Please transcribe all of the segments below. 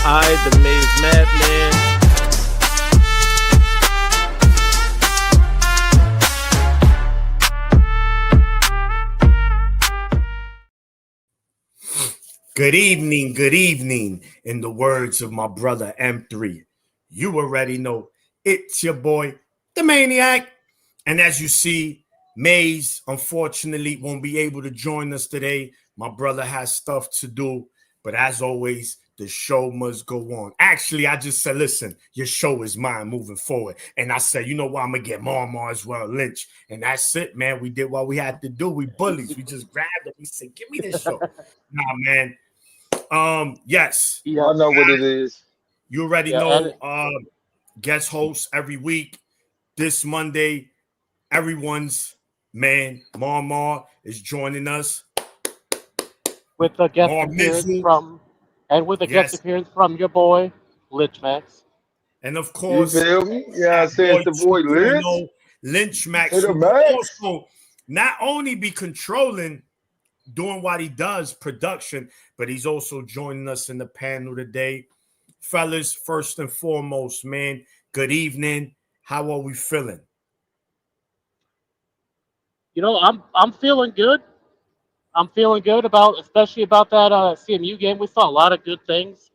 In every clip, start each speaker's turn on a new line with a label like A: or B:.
A: I, the Maize Madman.
B: Good evening, good evening. In the words of my brother M3, you already know it's your boy, the Maniac. And as you see, Maize unfortunately won't be able to join us today. My brother has stuff to do, but as always, the show must go on. Actually, I just said, listen, your show is mine moving forward. And I said, you know what? I'm going to get Mama as well, Lynch. And that's it, man. We did what we had to do. We bullies. We just grabbed it. We said, give me this show. Nah, man. Yes.
C: Yeah, I know what it is.
B: You already know. Guest host every week. This Monday, everyone's man, Mar is joining us
C: with a guest appearance from, guest appearance from your boy, Lynch Max.
B: And of course,
D: you feel me? Yeah, I said the boy Lynch.
B: Lynch Max, who will also not only be controlling, doing what he does, production, but he's also joining us in the panel today. Fellas, first and foremost, man, good evening. How are we feeling?
C: You know, I'm feeling good. I'm feeling good especially about that CMU game. We saw a lot of good things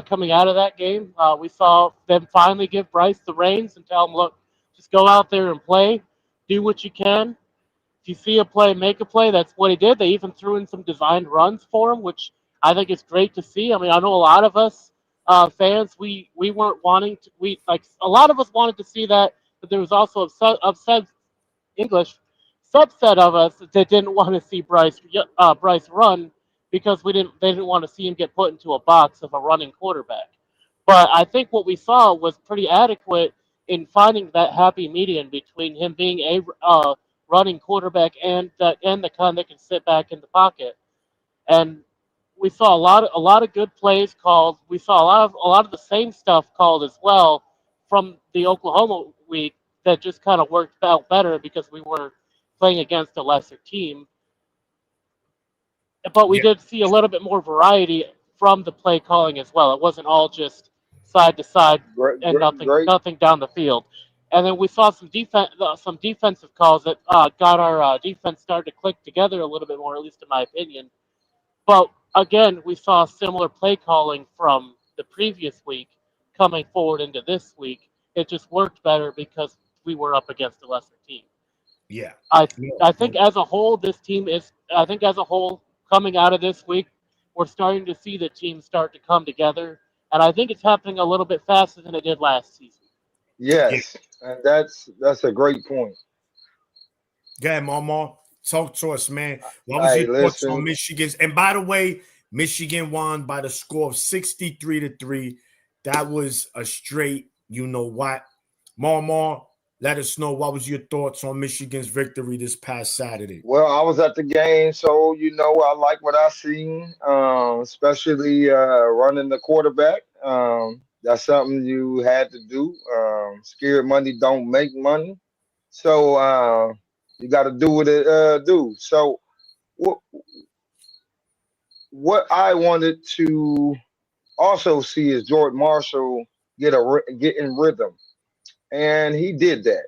C: coming out of that game. We saw them finally give Bryce the reins and tell him, look, just go out there and play, do what you can. If you see a play, make a play. That's what he did. They even threw in some designed runs for him, which I think is great to see. I mean, I know a lot of us fans, we weren't wanting to. A lot of us wanted to see that, but there was also a subset of us that didn't want to see Bryce run because they didn't want to see him get put into a box of a running quarterback. But I think what we saw was pretty adequate in finding that happy median between him being a running quarterback and the kind that can sit back in the pocket. And we saw a lot of good plays called. We saw a lot of the same stuff called as well from the Oklahoma week that just kind of worked out better because we were playing against a lesser team. But we did see a little bit more variety from the play calling as well. It wasn't all just side to side and nothing down the field. And then we saw some defensive calls that got our defense started to click together a little bit more, at least in my opinion. But again, we saw similar play calling from the previous week coming forward into this week. It just worked better because we were up against a lesser team.
B: Yeah.
C: I think as a whole, coming out of this week, we're starting to see the team start to come together. And I think it's happening a little bit faster than it did last season.
D: Yes, and that's a great point.
B: Yeah, Mama, talk to us, man. What was your thoughts on Michigan's? And by the way, Michigan won by the score of 63-3. That was a straight, you know what. Mama, let us know what was your thoughts on Michigan's victory this past Saturday.
D: Well, I was at the game, so I like what I seen, especially running the quarterback. That's something you had to do. Scared money don't make money, so you got to do what it do. So what I wanted to also see is Jordan Marshall get in rhythm, and he did that.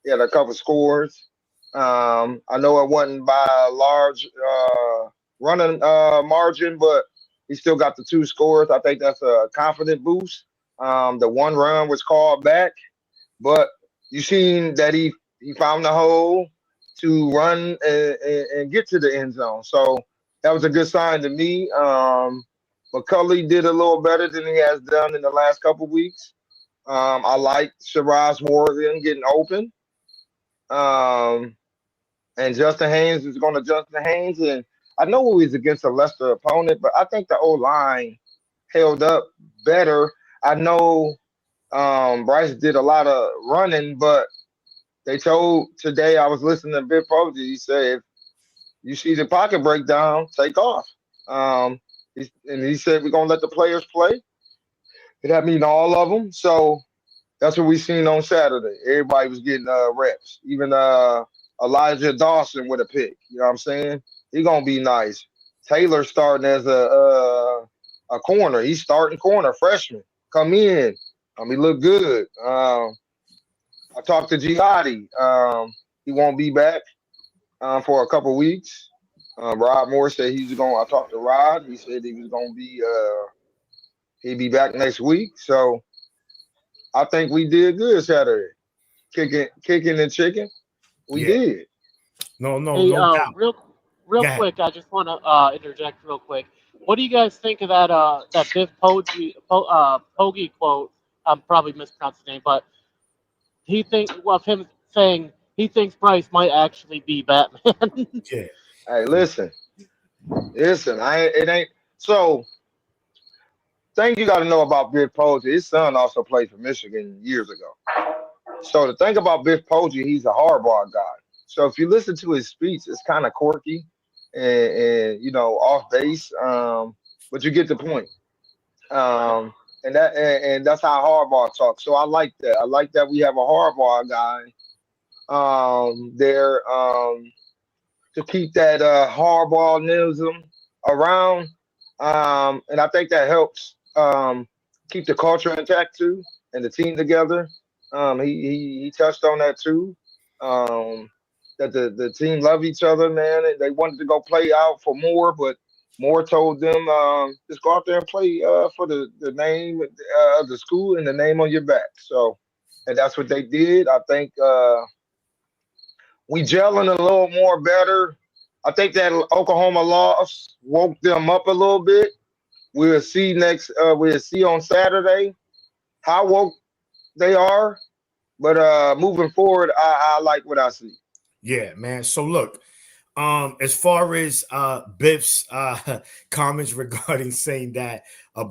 D: He had a couple scores. I know it wasn't by a large running margin, but he still got the 2 scores. I think that's a confident boost. The 1 run was called back, but you seen that he found the hole to run and get to the end zone. So that was a good sign to me. McCulley did a little better than he has done in the last couple weeks. I like Shiraz Morgan getting open. And Justin Haynes is going to Justin Haynes. And I know he's against a lesser opponent, but I think the O-line held up better. I know Bryce did a lot of running, but they told today, I was listening to Bill Posey, he said, if you see the pocket breakdown, take off. And he said, we're going to let the players play. That means all of them. So that's what we seen on Saturday. Everybody was getting reps. Even Elijah Dawson with a pick. You know what I'm saying? He gonna be nice. Taylor starting as a a corner. He's starting corner, freshman. Come in. He look good. I talked to Giotti. He won't be back for a couple weeks. Rod Moore said he's going. I talked to Rod. He said he was going to be. He'd be back next week. So I think we did good Saturday. Kicking and chicken. We
B: Yeah.
D: did.
C: Hey,
B: No doubt.
C: real
B: Go ahead.
C: quick, I just want to interject real quick. What do you guys think of that Biff Poggi quote? I'm probably mispronouncing his name, but of him saying he thinks Bryce might actually be Batman.
B: Yeah.
D: Hey, listen. It ain't so. Thing you got to know about Biff Posey. His son also played for Michigan years ago. So the thing about Biff Poggi, he's a hardball guy. So if you listen to his speech, it's kind of quirky and off base, but you get the point. And that's how hardball talks. So I like that. I like that we have a hardball guy there to keep that hardballism around, and I think that helps keep the culture intact too and the team together. He touched on that too. Um, that the team love each other, man. And they wanted to go play out for more, but Moore told them just go out there and play for the name of the school and the name on your back. So, and that's what they did. I think we gelling a little more better. I think that Oklahoma loss woke them up a little bit. We'll see next. We'll see on Saturday how woke they are. But moving forward, I like what I see.
B: Yeah, man. So look, as far as Biff's comments regarding saying that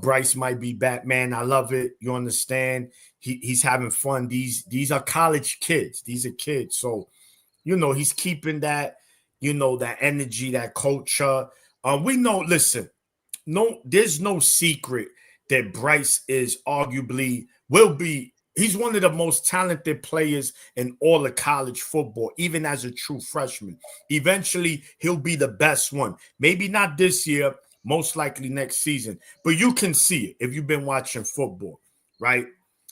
B: Bryce might be Batman, I love it. You understand? He's having fun. These are college kids. These are kids. So he's keeping that, that energy, that culture. We know, listen, no, there's no secret that Bryce is arguably will be. He's one of the most talented players in all of college football, even as a true freshman. Eventually, he'll be the best one. Maybe not this year, most likely next season. But you can see it if you've been watching football, right?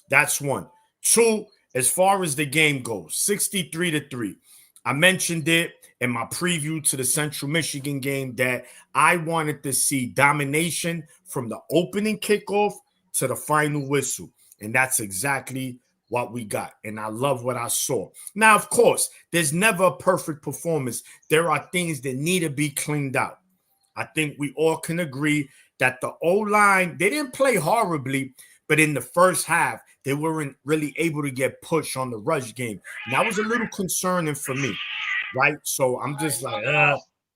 B: That's one. Two, as far as the game goes, 63-3. I mentioned it in my preview to the Central Michigan game that I wanted to see domination from the opening kickoff to the final whistle. And that's exactly what we got. And I love what I saw. Now, of course, there's never a perfect performance. There are things that need to be cleaned out. I think we all can agree that the O-line, they didn't play horribly, but in the first half, they weren't really able to get pushed on the rush game. And that was a little concerning for me, right? So I'm just like,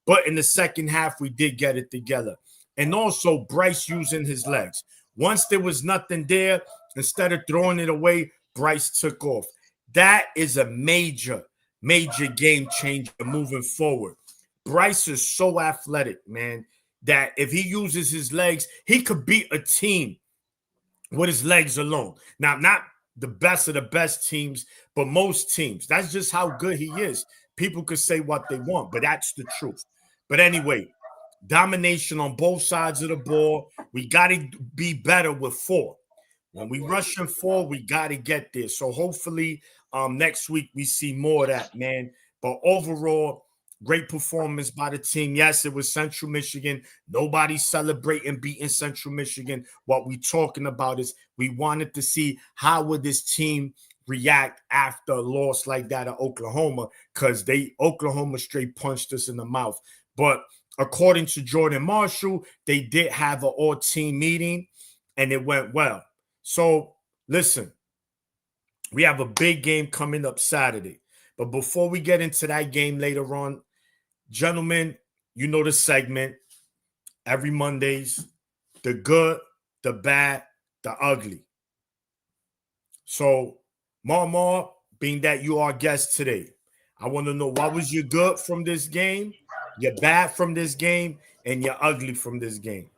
B: but in the second half, we did get it together. And also Bryce using his legs. Once there was nothing there, instead of throwing it away, Bryce took off. That is a major, major game changer moving forward. Bryce is so athletic, man, that if he uses his legs, he could beat a team with his legs alone. Now, not the best of the best teams, but most teams. That's just how good he is. People could say what they want, but that's the truth. But anyway, domination on both sides of the ball. We got to be better with four. When we rush in four, we got to get there. So hopefully next week we see more of that, man. But overall, great performance by the team. Yes, it was Central Michigan. Nobody's celebrating beating Central Michigan. What we talking about is we wanted to see how would this team react after a loss like that at Oklahoma, because Oklahoma straight punched us in the mouth. But according to Jordan Marshall, they did have an all-team meeting, and it went well. So, listen, we have a big game coming up Saturday. But before we get into that game later on, gentlemen, you know the segment. Every Mondays, the good, the bad, the ugly. So, Mama, being that you are our guest today, I want to know what was your good from this game, your bad from this game, and your ugly from this game.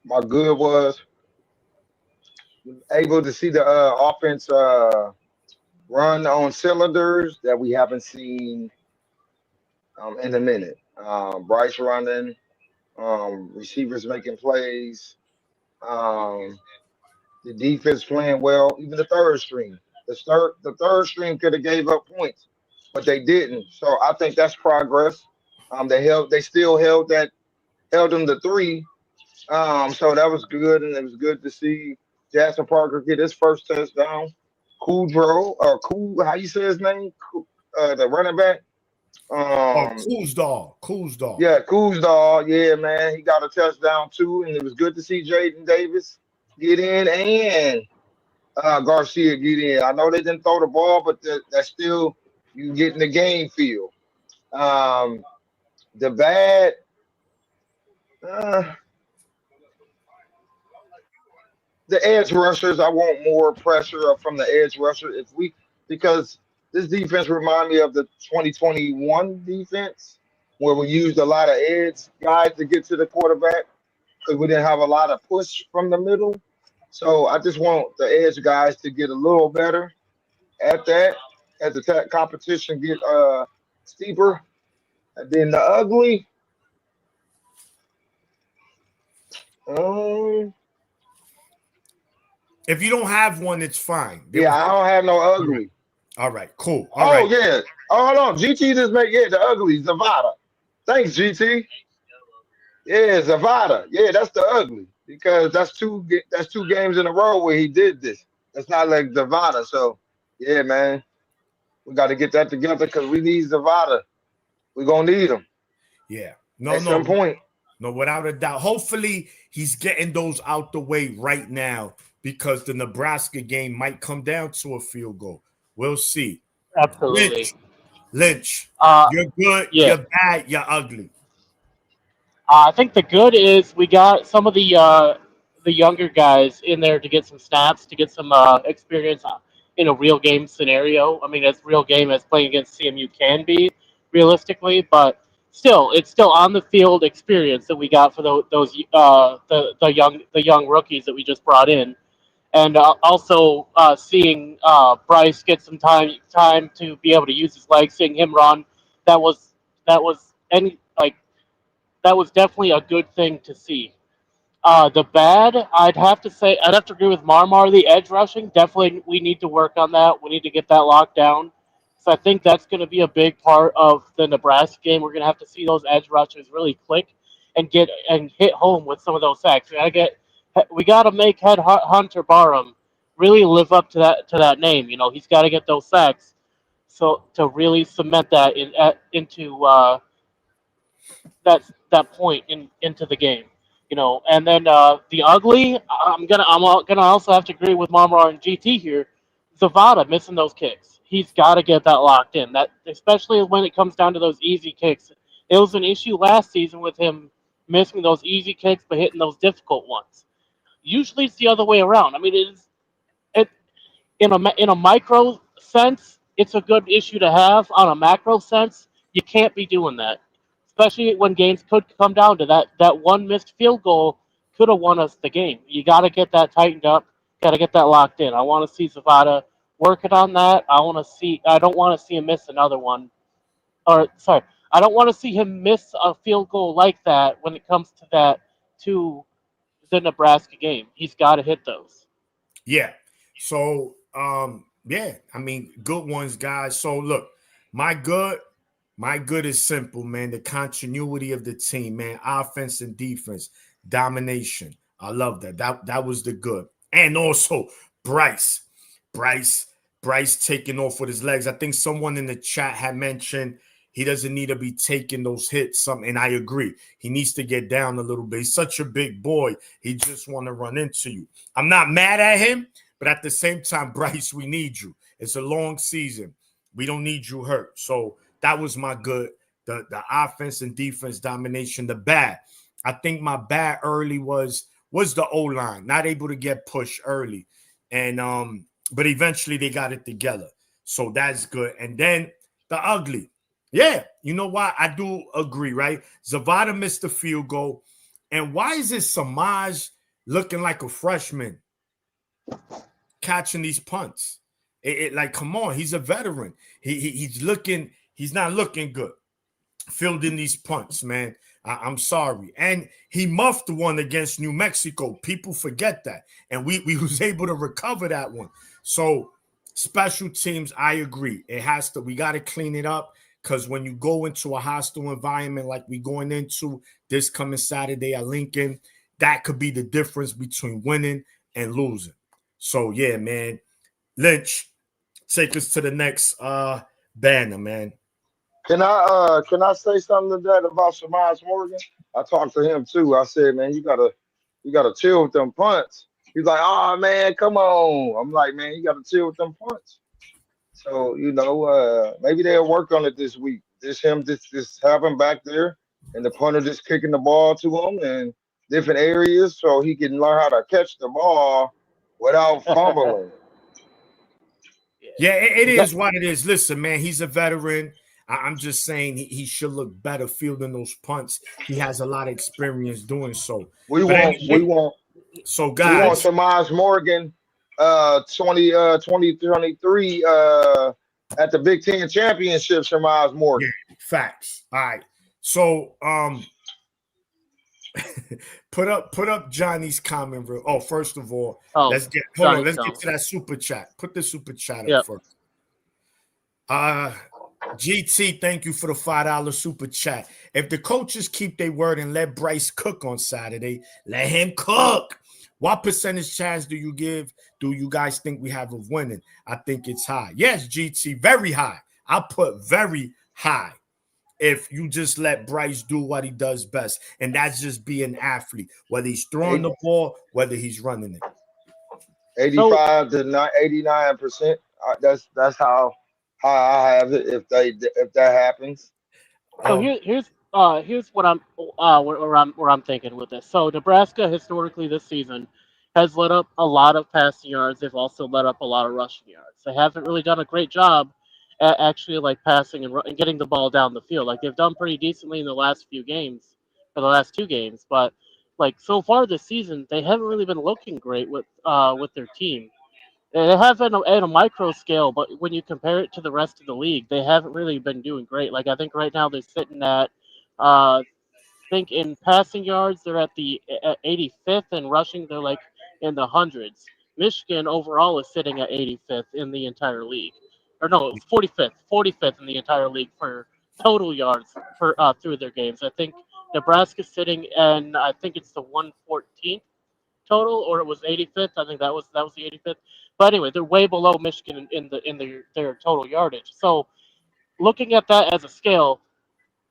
D: My good was able to see the offense run on cylinders that we haven't seen in a minute. Bryce running, Receivers making plays. Um, the defense playing well. Even the third string. The third string could have gave up points, but they didn't. So I think that's progress. They still held them to three. So that was good, and it was good to see Jackson Parker get his first touchdown. How you say his name? The running back.
B: Oh,
D: Um,
B: Kuzda.
D: yeah, Kuzdal. Yeah, man, he got a touchdown too, and it was good to see Jaden Davis get in and Garcia get in. I know they didn't throw the ball, but that's still you get in the game field. Um, the bad. Uh, the edge rushers, I want more pressure from the edge rusher. Because this defense remind me of the 2021 defense where we used a lot of edge guys to get to the quarterback because we didn't have a lot of push from the middle. So I just want the edge guys to get a little better at that as the competition get steeper. And then the ugly, um,
B: If you don't have one, it's fine.
D: yeah, I don't have no ugly.
B: All right, cool. All
D: Oh
B: right.
D: yeah. Oh, hold on. GT just make the ugly Zavada. Thanks, GT. Yeah, Zavada. Yeah, that's the ugly because that's two games in a row where he did this. That's not like Zavada. So yeah, man, we got to get that together because we need Zavada. We're gonna need him
B: Yeah.
D: at some point.
B: No, without a doubt. Hopefully, he's getting those out the way right now because the Nebraska game might come down to a field goal. We'll see.
C: Absolutely.
B: Lynch,
C: Uh,
B: you're good,
C: yeah.
B: you're bad, you're ugly.
C: I think the good is we got some of the younger guys in there to get some snaps, to get some experience in a real game scenario. I mean, as real game as playing against CMU can be realistically, but still, it's still on the field experience that we got for those the young rookies that we just brought in, and also seeing Bryce get some time to be able to use his legs, seeing him run, that was that was any like that was definitely a good thing to see. The bad, I'd have to agree with Marmar. The edge rushing, definitely, we need to work on that. We need to get that locked down. So I think that's going to be a big part of the Nebraska game. We're going to have to see those edge rushers really click and get and hit home with some of those sacks. We got to make Hunter Barham really live up to that name. You know, he's got to get those sacks so to really cement that into that point into the game, and then the ugly. I'm gonna also have to agree with Marmar and GT here. Zavada missing those kicks. He's got to get that locked in. That especially when it comes down to those easy kicks. It was an issue last season with him missing those easy kicks but hitting those difficult ones. Usually it's the other way around. I mean, it in a micro sense, it's a good issue to have. On a macro sense, you can't be doing that, especially when games could come down to that. That one missed field goal could have won us the game. You got to get that tightened up. Got to get that locked in. I want to see Zavada working on that. I don't want to see him miss another one. Or sorry, I don't want to see him miss a field goal like that when it comes to the Nebraska game. He's got to hit those.
B: Yeah. So, yeah, I mean, good ones, guys. So look, my good, my good is simple, man. The continuity of the team, man. Offense and defense, domination. I love that. That was the good. And also Bryce. Bryce, Bryce taking off with his legs. I think someone in the chat had mentioned he doesn't need to be taking those hits. And I agree. He needs to get down a little bit. He's such a big boy. He just want to run into you. I'm not mad at him, but at the same time, Bryce, we need you. It's a long season. We don't need you hurt. So that was my good. The offense and defense domination. The bad. I think my bad early was the O-line, not able to get pushed early. And but eventually they got it together. So that's good. And then the ugly. Yeah, you know why? I do agree, right? Zavada missed the field goal. And why is this Samaj looking like a freshman catching these punts? Like, come on, he's a veteran. He's not looking good. fielding these punts, man. I'm sorry. And he muffed one against New Mexico. People forget that. And we was able to recover that one. So special teams, I agree. It has to, we got to clean it up because when you go into a hostile environment like we going into this coming Saturday at Lincoln, that could be the difference between winning and losing. So yeah, man. Lynch, take us to the next banner, man.
D: Can I say something to that about Shamaz Morgan? I talked to him too. I said, man, you gotta chill with them punts. He's like, oh man, come on. I'm like, man, you gotta chill with them punts. So, maybe they'll work on it this week. Just have him back there and the punter just kicking the ball to him and different areas so he can learn how to catch the ball without fumbling.
B: Yeah, it
C: That-
B: is what it is. Listen, man, he's a veteran. I'm just saying he should look better fielding those punts. He has a lot of experience doing so.
D: We
B: But
D: want we
B: anyway,
D: want
B: so
D: we want
B: guys,
D: Shamaz Morgan 2023 at the Big Ten Championship, Shamaz
B: yeah,
D: Morgan.
B: facts. All right. So put up Johnny's comment real. Oh, first of all,
C: oh,
B: let's get
C: Johnny's
B: let's get
C: comment.
B: to that super chat. Put the super chat up
C: Yep.
B: first. GT, thank you for the $5 super chat. If the coaches keep their word and let Bryce cook on Saturday, let him cook. What percentage chance do you guys think we have of winning? I think it's high. Yes, GT, very high. I put very high. If you just let Bryce do what he does best, and that's just be an athlete, whether he's throwing the ball, whether he's running it.
C: So
D: 85 to 89%. That's how I have it. If that happens,
C: So
B: Um,
C: here's what I'm where I'm thinking with this. So Nebraska historically this season has let up a lot of passing yards. They've also let up a lot of rushing yards. They haven't really done a great job at actually like passing and getting the ball down the field. Like they've done pretty decently in the last few games, or the last two games, but like so far this season they haven't really been looking great with their team. They have at a micro scale, but when you compare it to the rest of the league, they haven't really been doing great. Like I think right now they're sitting at, think in passing yards they're at 85th, and rushing they're like in the hundreds. Michigan overall is sitting at 85th in the entire league, or no, 45th in the entire league for total yards for through their games. I think Nebraska's sitting, and I think it's the 114th total, or it was 85th. I think that was the 85th. But anyway, they're way below Michigan in their total yardage. So looking at that as a scale,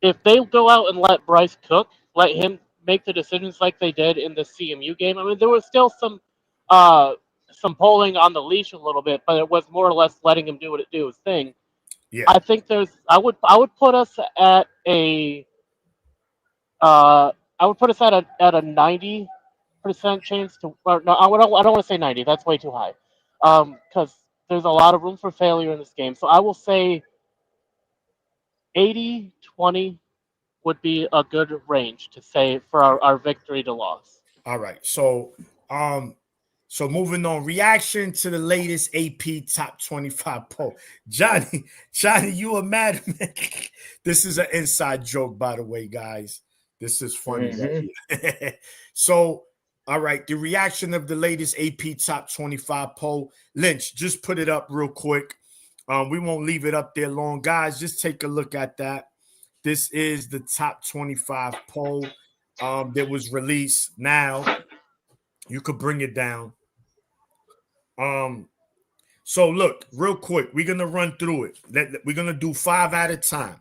C: if they go out and let Bryce cook, let him make the decisions like they did in the CMU game. I mean, there was still uh, some pulling on the leash a little bit, but it was more or less letting him do his thing.
B: yeah.
C: I think I would put us at a uh, I would put us at a 90% chance to. Or no, I don't want to say 90. That's way too high. Because there's a lot of room for failure in this game. So I will say 80-20 would be a good range to say for our victory to loss.
B: All right. So moving on. Reaction to the latest AP top 25 poll. Johnny, you a madman. This is an inside joke, by the way, guys. This is funny right
D: hmm
B: here. So, all right, the reaction of the latest AP top 25 poll. Lynch, just put it up real quick. We won't leave it up there long, guys. Just take a look at that. This is the top 25 poll that was released. Now you could bring it down. So look, real quick, we're gonna run through it. We're gonna do 5 at a time,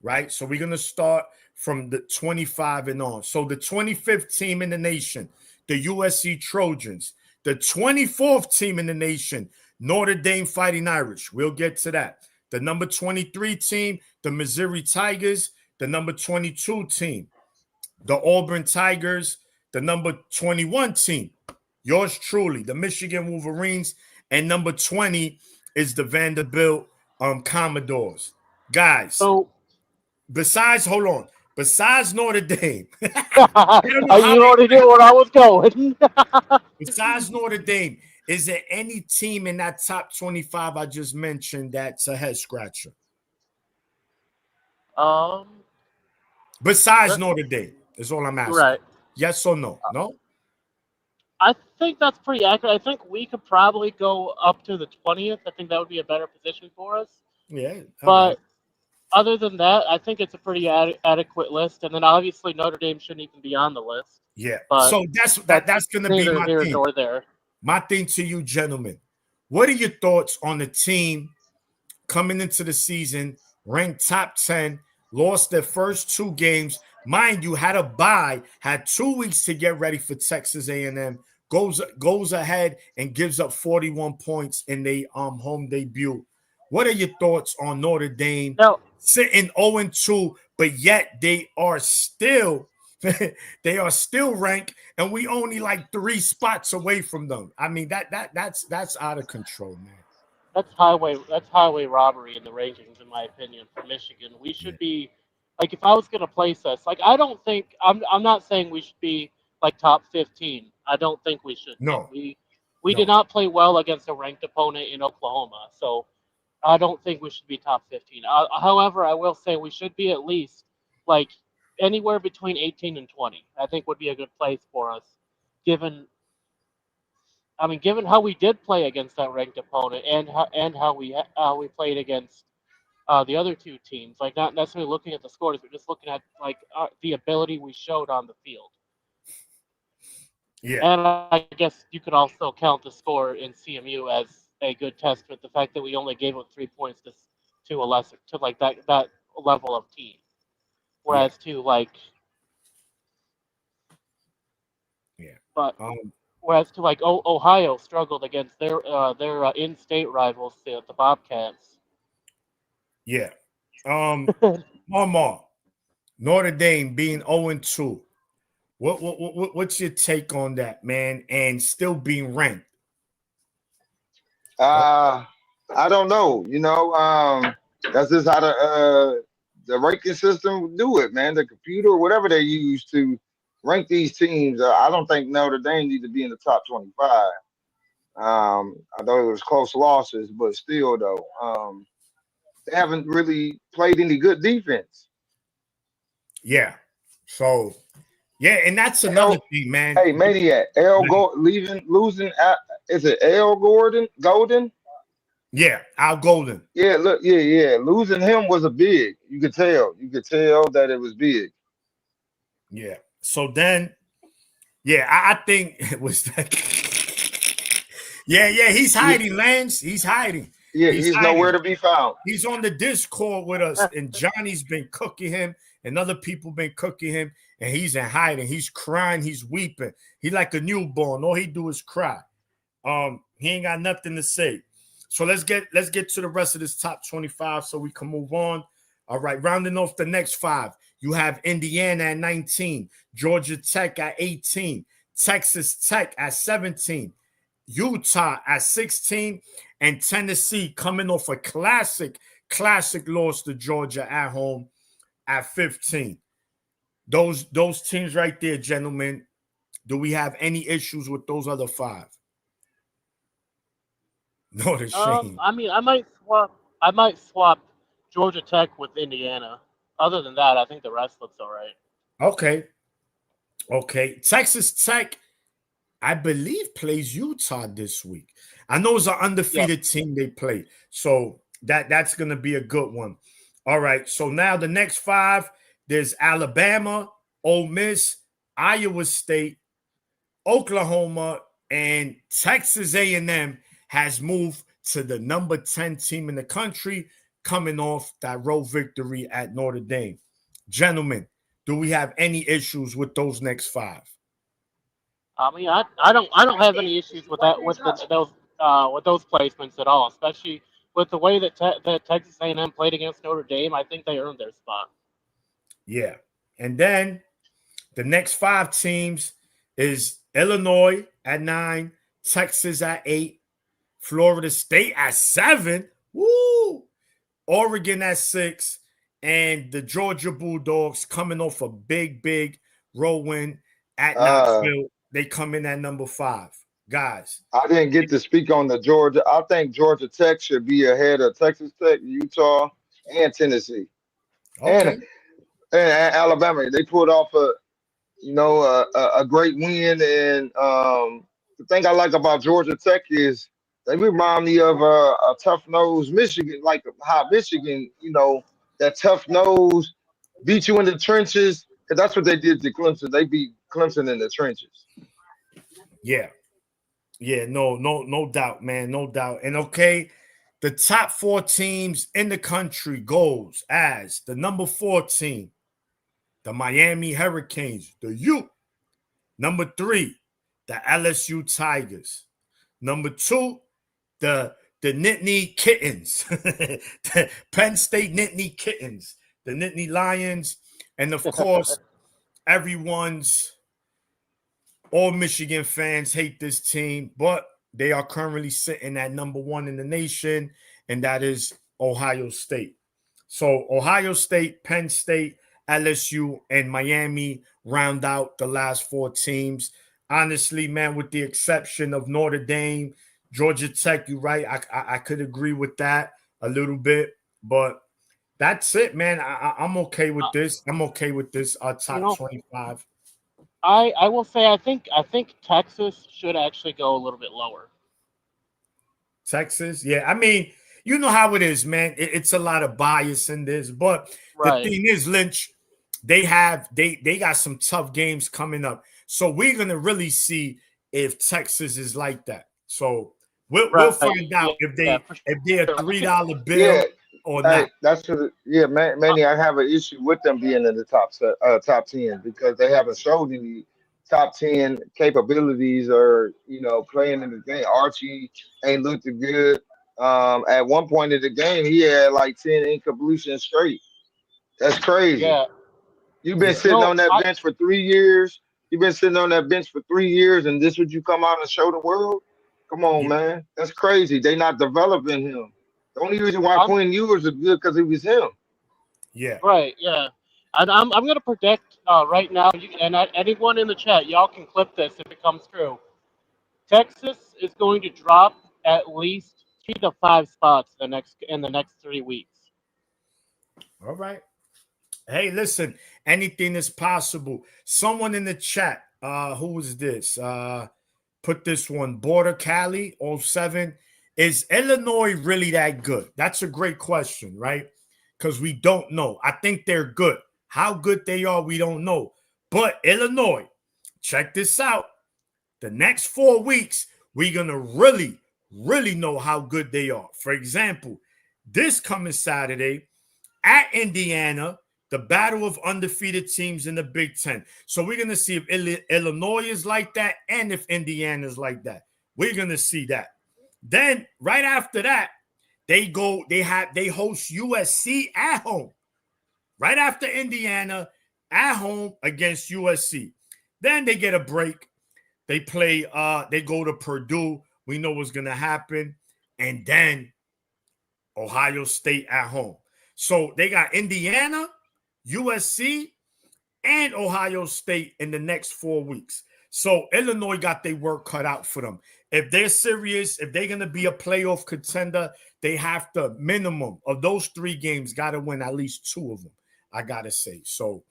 B: right? So we're gonna start from the 25 and on. So the 25th team in the nation, the USC Trojans. The 24th team in the nation, Notre Dame Fighting Irish. We'll get to that. The number 23 team, the Missouri Tigers. The number 22 team, the Auburn Tigers. The number 21 team, yours truly, the Michigan Wolverines. And number 20 is the Vanderbilt Commodores. Guys,
C: So
B: hold on, besides Notre Dame, I don't know how
C: you already knew where I was going.
B: besides Notre Dame, is there any team in that top 25 I just mentioned that's a head scratcher?
C: um,
B: Besides Notre Dame, is all I'm asking.
C: Right.
B: Yes or no? No?
C: I think that's pretty accurate. I think we could probably go up to the 20th. I think that would be a better position for us.
B: Yeah. All right.
C: But other than that, I think it's a pretty adequate list. And then obviously Notre Dame shouldn't even be on the list.
B: Yeah.
C: But
B: So that's
C: that's
B: that's gonna be
C: neither
B: my
C: here
B: thing.
C: nor there.
B: My thing to you, gentlemen. What are your thoughts on the team coming into the season, ranked top 10, lost their first two games? Mind you, had a bye, had 2 weeks to get ready for Texas A&M. Goes ahead and gives up 41 points in their home debut. What are your thoughts on Notre Dame
C: Now,
B: sitting 0-2, but yet they are still they are still ranked, and we only like 3 spots away from them. I mean, that's out of control, man.
C: that's highway robbery in the rankings, in my opinion, for Michigan. We
B: Yeah.
C: should be like, if I was gonna place us, like, I don't think I'm not saying we should be like top 15. I don't think we should be.
B: No,
C: We did
B: no.
C: not play well against a ranked opponent in Oklahoma, so I don't think we should be top 15. However, I will say we should be at least like anywhere between 18 and 20. I think would be a good place for us, given given how we did play against that ranked opponent, and how we played against the other two teams. Like, not necessarily looking at the scores, but just looking at like the ability we showed on the field.
B: Yeah,
C: And I guess you could also count the score in CMU as a good testament. The fact that we only gave up 3 points to a lesser, to like that level of team,
B: yeah,
C: whereas to like
B: yeah.
C: but
B: Um,
C: whereas to like Ohio struggled against their in-state rivals, the Bobcats.
B: yeah. Mama, Notre Dame being 0-2. What's your take on that, man? And still being ranked. Oh,
D: Uh, I don't know. That's just how the ranking system do it, man. The computer, whatever they use to rank these teams. I don't think Notre Dame need to be in the top 25. I know it was close losses, but still, though, they haven't really played any good defense.
B: yeah. So, yeah, and that's another
D: L,
B: thing, man.
D: hey, Maniac, L go leaving, losing. Is it L Gordon Golden?
B: Yeah, Al Golden.
D: Yeah, look, yeah. Losing him was a big. You could tell. You could tell that it was big.
B: Yeah. So then, yeah, I think it was that. Yeah, he's
D: Yeah,
B: hiding, Lance. He's hiding.
D: yeah,
B: He's
D: he's nowhere
B: hiding.
D: to be found.
B: He's on the Discord with us, and Johnny's been cooking him, and other people been cooking him, and he's in hiding. He's crying. He's weeping. He like a newborn. All he do is cry. He ain't got nothing to say. So let's get to the rest of this top 25 so we can move on. All right, rounding off the next five, you have Indiana at 19, Georgia Tech at 18, Texas Tech at 17, Utah at 16, and Tennessee coming off a classic loss to Georgia at home at 15. Those teams right there, gentlemen. Do we have any issues with those other five? No, the shame.
C: I might swap Georgia Tech with Indiana. Other than that, I think the rest looks all right.
B: Okay. Texas Tech, I believe, plays Utah this week. I know it's an
C: Yes.
B: undefeated team they play, so that's going to be a good one. All right. So now the next five, there's Alabama, Ole Miss, Iowa State, Oklahoma, and Texas A&M has moved to the number 10 team in the country, coming off that road victory at Notre Dame. Gentlemen, do we have any issues with those next five?
C: I don't have any issues with that, with those placements at all, especially with the way that Texas A&M played against Notre Dame. I think they earned their spot.
B: Yeah. And then the next five teams is Illinois at 9, Texas at 8, Florida State at 7, woo, Oregon at 6, and the Georgia Bulldogs coming off a big road win at
D: Uh,
B: Knoxville. They come in at number 5. Guys,
D: I didn't get to speak on the Georgia. I think Georgia Tech should be ahead of Texas Tech, Utah, and Tennessee. And
B: okay.
D: and Alabama. They pulled off a great win. And the thing I like about Georgia Tech is they remind me of a tough nose Michigan, like how Michigan, that tough nose beat you in the trenches. Because that's what they did to Clemson. They beat Clemson in the trenches.
B: Yeah, yeah, no doubt, man, no doubt. And okay, the top four teams in the country goes as the number 4 team, the Miami Hurricanes, the U. Number 3, the LSU Tigers. Number 2, the Nittany Kittens, the Penn State Nittany Kittens, the Nittany Lions, and of course, everyone's all Michigan fans hate this team, but they are currently sitting at number 1 in the nation, and that is Ohio State. So Ohio State, Penn State, LSU, and Miami round out the last 4 teams. Honestly, man, with the exception of Notre Dame, Georgia Tech, you're right. I could agree with that a little bit, but that's it, man. I'm okay with this. I'm okay with this
C: You
B: top
C: know,
B: 25.
C: I will say I think Texas should actually go a little bit lower.
B: Texas, yeah. I mean, you know how it is, man. It's a lot of bias in this, but the
C: Right,
B: thing is, Lynch, they got some tough games coming up, so we're gonna really see if Texas is like that. So we'll
C: right,
B: find
C: yeah,
B: out if
C: for
B: they
C: sure.
B: if they're
C: I
B: a
C: think
B: $3
D: Yeah,
B: bill or
D: hey,
B: not.
C: uh,
D: Manny. I have an issue with them being in the top 10 because they haven't showed any top 10 capabilities or playing in the game. Archie ain't looked good. At one point in the game, he had like 10 incompletions straight. That's crazy.
C: yeah,
D: You've been
B: Yeah,
D: sitting
C: no,
D: on that bench for 3 years. You've been sitting on that bench for 3 years, and this what you come out and show the world? Come on,
B: yeah,
D: man. That's crazy. They not developing him. The only reason why
C: I'm
D: Quinn Ewers is good because it was him.
B: yeah.
C: right, yeah, and I'm gonna predict right now, anyone in the chat, y'all can clip this if it comes true. Texas is going to drop at least 3 to 5 spots in the next 3 weeks.
B: All right. Hey, listen, anything is possible. Someone in the chat, who is this? Put this one, Border Cali, '07. Is Illinois really that good? That's a great question, right? Because we don't know. I think they're good. How good they are, we don't know. But Illinois, check this out. The next 4 weeks, we're going to really, really know how good they are. For example, this coming Saturday, at Indiana, the battle of undefeated teams in the Big Ten. So we're going to see if Illinois is like that and if Indiana is like that. We're going to see that. Then right after that, they host USC at home. Right after Indiana at home against USC. Then they get a break. They play they go to Purdue. We know what's going to happen. And then Ohio State at home. So they got Indiana, USC, and Ohio State in the next 4 weeks. So Illinois got their work cut out for them. If they're serious, if they're going to be a playoff contender, they have to minimum of those 3 games got to win at least 2 of them. I got to say. So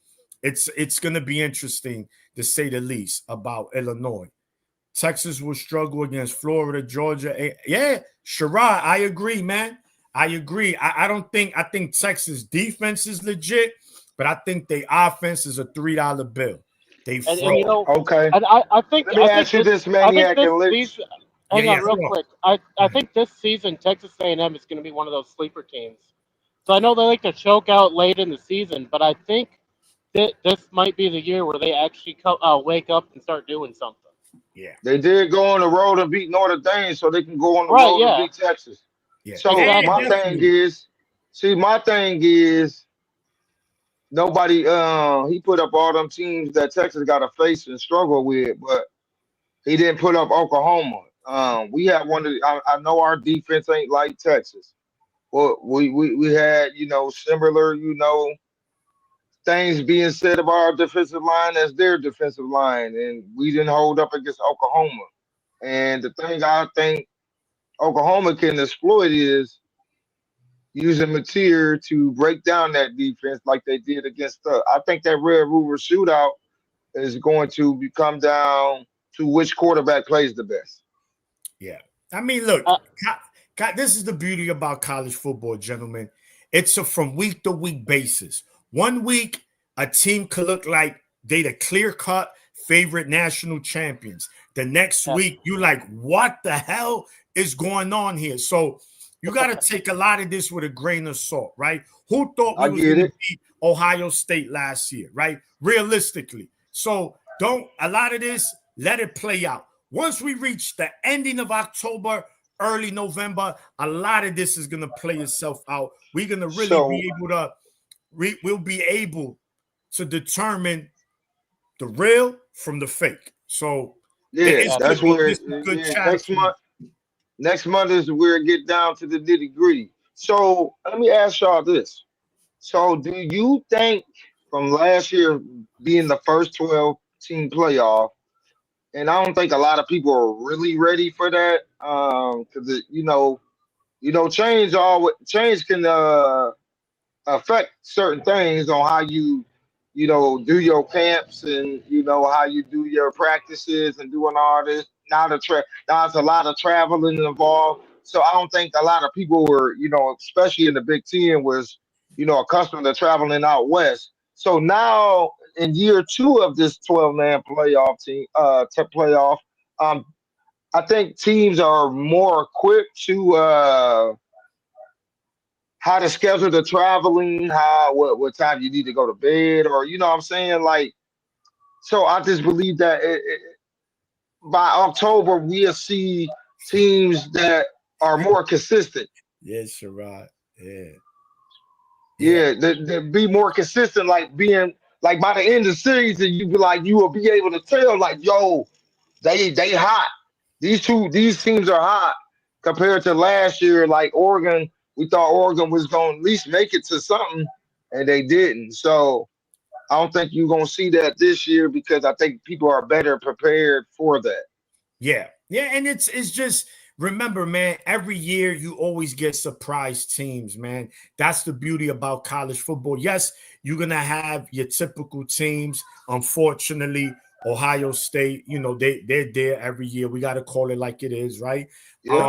B: it's going to be interesting to say the least about Illinois. Texas will struggle against Florida, Georgia. Yeah, Sherrod, I agree, man. I agree. I think Texas defense is legit, but I think their offense is a $3 bill. They
C: And
B: fro.
D: Okay.
C: and I think
D: Let me ask you this,
C: I think
D: Maniac
C: this
D: and Lich.
C: season.
B: Yeah,
C: Hang
B: yeah.
C: on, real
B: Hold on.
C: quick. I think this season Texas A&M is going to be one of those sleeper teams. So I know they like to choke out late in the season, but I think that this might be the year where they actually wake up and start doing something.
B: Yeah,
D: They did go on the road and beat Notre Dame, so they can go on the
C: Right?
D: road and
C: Yeah.
D: beat Texas.
B: yeah.
D: So
B: Yeah,
C: Exactly.
B: definitely.
D: my thing is nobody he put up all them teams that Texas got to face and struggle with, but he didn't put up Oklahoma. We had one of I know our defense ain't like Texas. Well, we had, similar, things being said about our defensive line as their defensive line, and we didn't hold up against Oklahoma. And the thing I think Oklahoma can exploit is, using material to break down that defense like they did against us. I think that Red River shootout is going to come down to which quarterback plays the best.
B: Yeah. I mean, look,
C: Uh,
B: this is the beauty about college football, gentlemen. It's a from week to week basis. One week, a team could look like they the clear cut favorite national champions. The next
C: yeah.
B: week, you like, what the hell is going on here? So you got to take a lot of this with a grain of salt, right? Who thought we
D: I
B: was
D: get
B: going to
D: it.
B: beat Ohio State last year, right? Realistically. So don't a lot of this, let it play out. Once we reach the ending of October, early November, a lot of this is going to play itself out. We're going to really
D: So
B: be able to, we'll be able to determine the real from the fake. So
D: yeah,
B: it's
C: Yeah.
B: good.
D: that's where
B: This is good
D: yeah,
B: chatter for me.
D: next month is where it get down to the nitty gritty. So let me ask y'all this. So do you think from last year being the first 12 team playoff, and I don't think a lot of people are really ready for that, because change can affect certain things on how do your camps and how you do your practices and doing all this. Now it's a lot of traveling involved. So I don't think a lot of people were, especially in the Big Ten, was accustomed to traveling out west. So now in year two of this 12-man playoff playoff, um, I think teams are more equipped to how to schedule the traveling, what time you need to go to bed, or what I'm saying, like. So I just believe that by October we'll see teams that are more consistent.
B: Yes, Sherrod. Yeah. Yeah.
D: Yeah, that be more consistent, like being like by the end of the season, you will be able to tell, like, yo, they hot. These teams are hot compared to last year. Like Oregon, we thought Oregon was going to at least make it to something, and they didn't. So I don't think you're gonna see that this year because I think people are better prepared for that.
B: Yeah. Yeah. And it's just remember, man, every year you always get surprise teams, man. That's the beauty about college football. Yes, you're gonna have your typical teams. Unfortunately, Ohio State, they're there every year. We gotta call it like it is, right?
D: Yeah,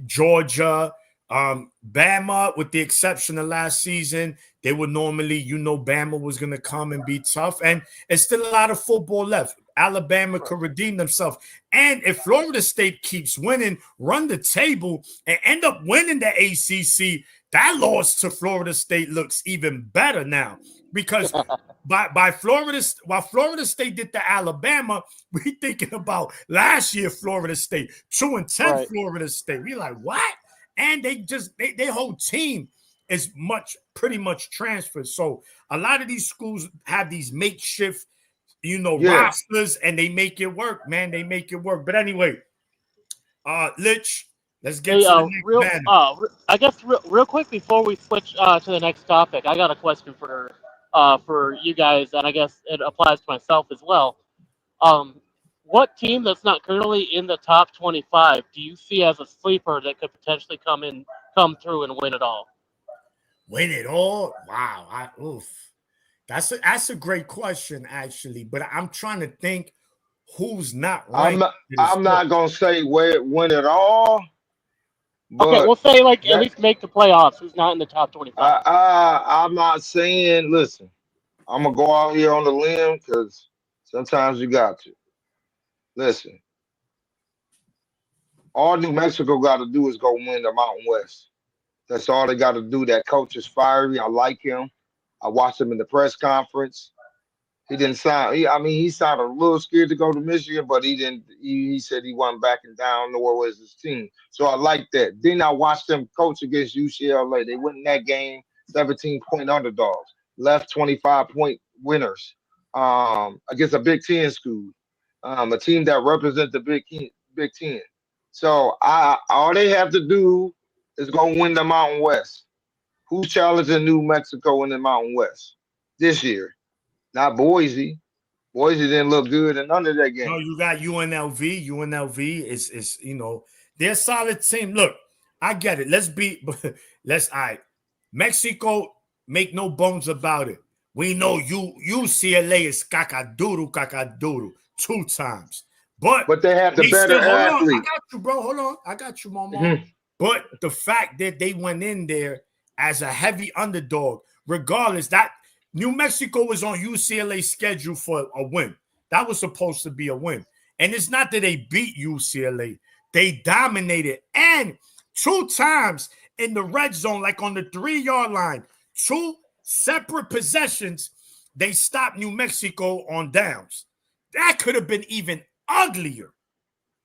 B: Georgia, Bama, with the exception of last season, they would normally, Bama was going to come and be tough. And it's still a lot of football left. Alabama could redeem themselves. And if Florida State keeps winning, run the table, and end up winning the ACC, that loss to Florida State looks even better now because by Florida, while Florida State did to Alabama, we thinking about last year Florida State, 2-10
C: Right.
B: Florida State. We like what? And their whole team is pretty much transferred. So a lot of these schools have these makeshift,
D: yeah.
B: rosters, and they make it work, man. They make it work. But anyway, Lich, let's get
C: Hey,
B: to the next banner.
C: I guess real quick before we switch to the next topic, I got a question for you guys, and I guess it applies to myself as well. Um, what team that's not currently in the top 25 do you see as a sleeper that could potentially come through and win it all?
B: Win it all? Wow. Oof. That's a great question, actually. But I'm trying to think who's not
D: I'm
B: ranked
D: not.
B: to this
D: I'm
B: point.
D: not gonna say where it win it all,
C: Okay,
D: but
C: we'll say like at
D: that
C: least make the playoffs. Who's not in the top 25?
D: I'm not saying. Listen, I'm gonna go out here on the limb because sometimes you got to listen. All New Mexico got to do is go win the Mountain West. That's all they got to do. That coach is fiery. I like him. I watched him in the press conference. He didn't sound. He sounded a little scared to go to Michigan, but he didn't. He said he wasn't backing down, nor was his team. So I like that. Then I watched them coach against UCLA. They went in that game 17-point underdogs, left 25-point winners against a Big Ten school, a team that represents the Big Ten. So all they have to do is go win the Mountain West. Who's challenging New Mexico in the Mountain West this year? Not Boise. Boise didn't look good in none of that
B: No,
D: game.
B: you got UNLV. UNLV is they're a solid team. Look, I get it. Let's all right. Mexico, make no bones about it. We know UCLA is cacadoodle 2 times. But
D: But they have the
B: they
D: better
B: still hold on. I
D: athlete.
B: got you, bro. Hold on. I got you, mama.
D: Mhm.
B: But the fact that they went in there as a heavy underdog, regardless, that New Mexico was on UCLA's schedule for a win. That was supposed to be a win. And it's not that they beat UCLA. They dominated. And 2 times in the red zone, like on the 3-yard line, 2 separate possessions, they stopped New Mexico on downs. That could have been even uglier.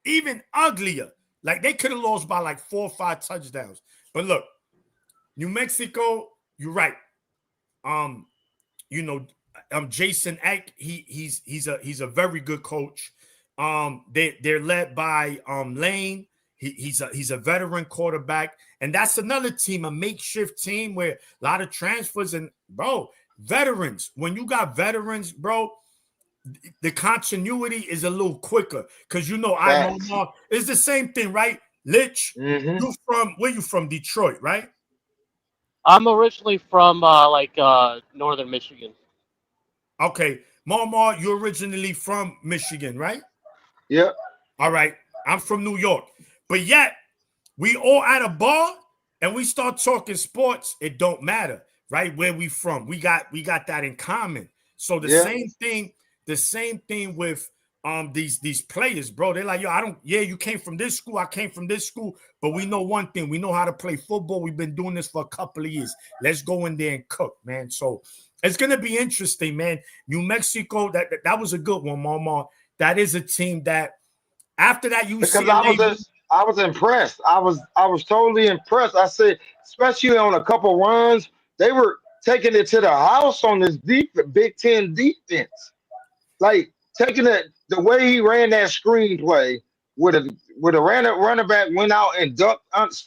B: Even uglier. Like they could have lost by like 4 or 5 touchdowns. But look, New Mexico, you're right. Um, you know, Jason Eck, he's a very good coach. They're led by Lane. He's a veteran quarterback, and that's another team, a makeshift team where a lot of transfers and bro, veterans. When you got veterans, bro, the continuity is a little quicker because I'm
D: Facts.
B: it's the same thing, right? Lich,
D: Hmm.
B: you from where you from? Detroit, right?
C: I'm originally from northern Michigan.
B: Okay, Mama, you're originally from Michigan, right?
D: Yep.
B: All right, I'm from New York, but yet we all at a bar and we start talking sports. It don't matter, right? Where we from? We got that in common. So the
D: Yeah.
B: same thing with these players, bro. They're like, yo, you came from this school, I came from this school, but we know one thing: we know how to play football. We've been doing this for a couple of years. Let's go in there and cook, man. So it's gonna be interesting, man. New Mexico, that was a good one, Mama. That is a team that after that
D: Because I
B: UCLA
D: was
B: win,
D: just, I was impressed. I was totally impressed. I said, especially on a couple runs, they were taking it to the house on this deep Big Ten defense. Like taking it the way he ran that screenplay with a running back went out and ducked.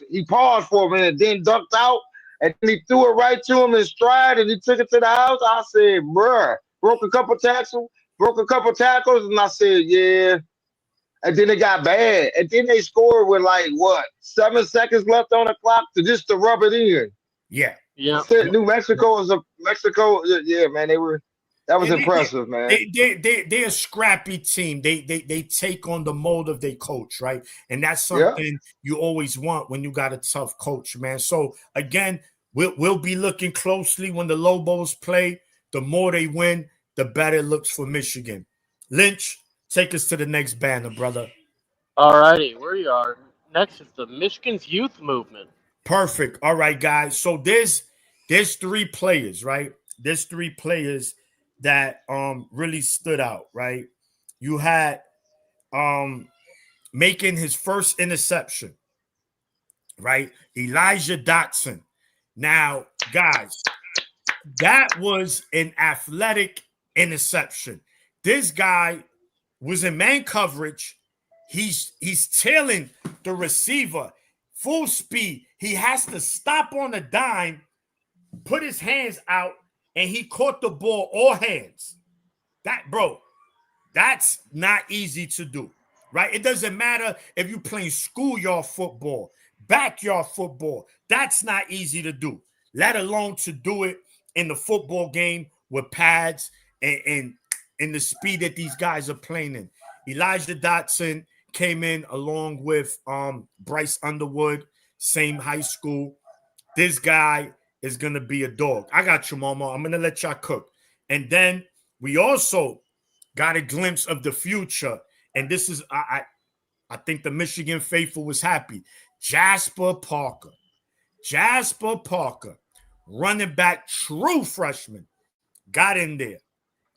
D: He paused for a minute, then ducked out, and then he threw it right to him in stride, and he took it to the house. I said, "Bruh, broke a couple tackles," and I said, "Yeah." And then it got bad, and then they scored with like what 7 seconds left on the clock to rub it in.
B: yeah.
D: I
C: Yeah.
D: said, New Mexico is a Mexico. Yeah, man, they were. That was
B: And
D: impressive, man.
B: they're a scrappy team. They take on the mold of their coach, right? And that's
D: Yeah.
B: something you always want when you got a tough coach, man. So again, we'll be looking closely when the Lobos play. The more they win, the better it looks for Michigan. Lynch, take us to the next banner, brother.
C: Alrighty, where you are. Next is the Michigan's youth movement.
B: Perfect. All right, guys. So there's 3 players, right? There's 3 players that really stood out, right? You had um making his first interception, right? Elijah Dotson. Now, guys, that was an athletic interception. This guy was in man coverage. He's tailing the receiver full speed. He has to stop on a dime, put his hands out, and he caught the ball all hands. That, bro, that's not easy to do, right? It doesn't matter if you're playing schoolyard football, backyard football. That's not easy to do, let alone to do it in the football game with pads and the speed that these guys are playing in. Elijah Dotson came in along with Bryce Underwood, same high school. This guy is gonna be a dog. I got you, mama. I'm gonna let y'all cook. And then we also got a glimpse of the future. And this is I think the Michigan faithful was happy. Jasper Parker. Jasper Parker, running back, true freshman, got in there.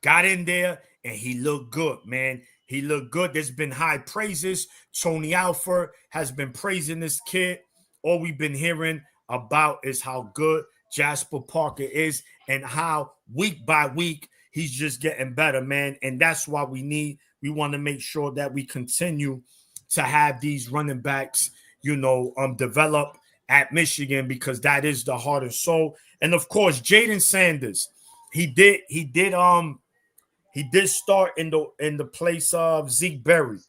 B: Got in there and he looked good, man. He looked good. There's been high praises. Tony Alford has been praising this kid. All we've been hearing about is how good Jasper Parker is and how week by week he's just getting better, man. And that's why we want to make sure that we continue to have these running backs, develop at Michigan because that is the heart and soul. And of course, Jaden Sanders, he did start in the place of Zeke Berry.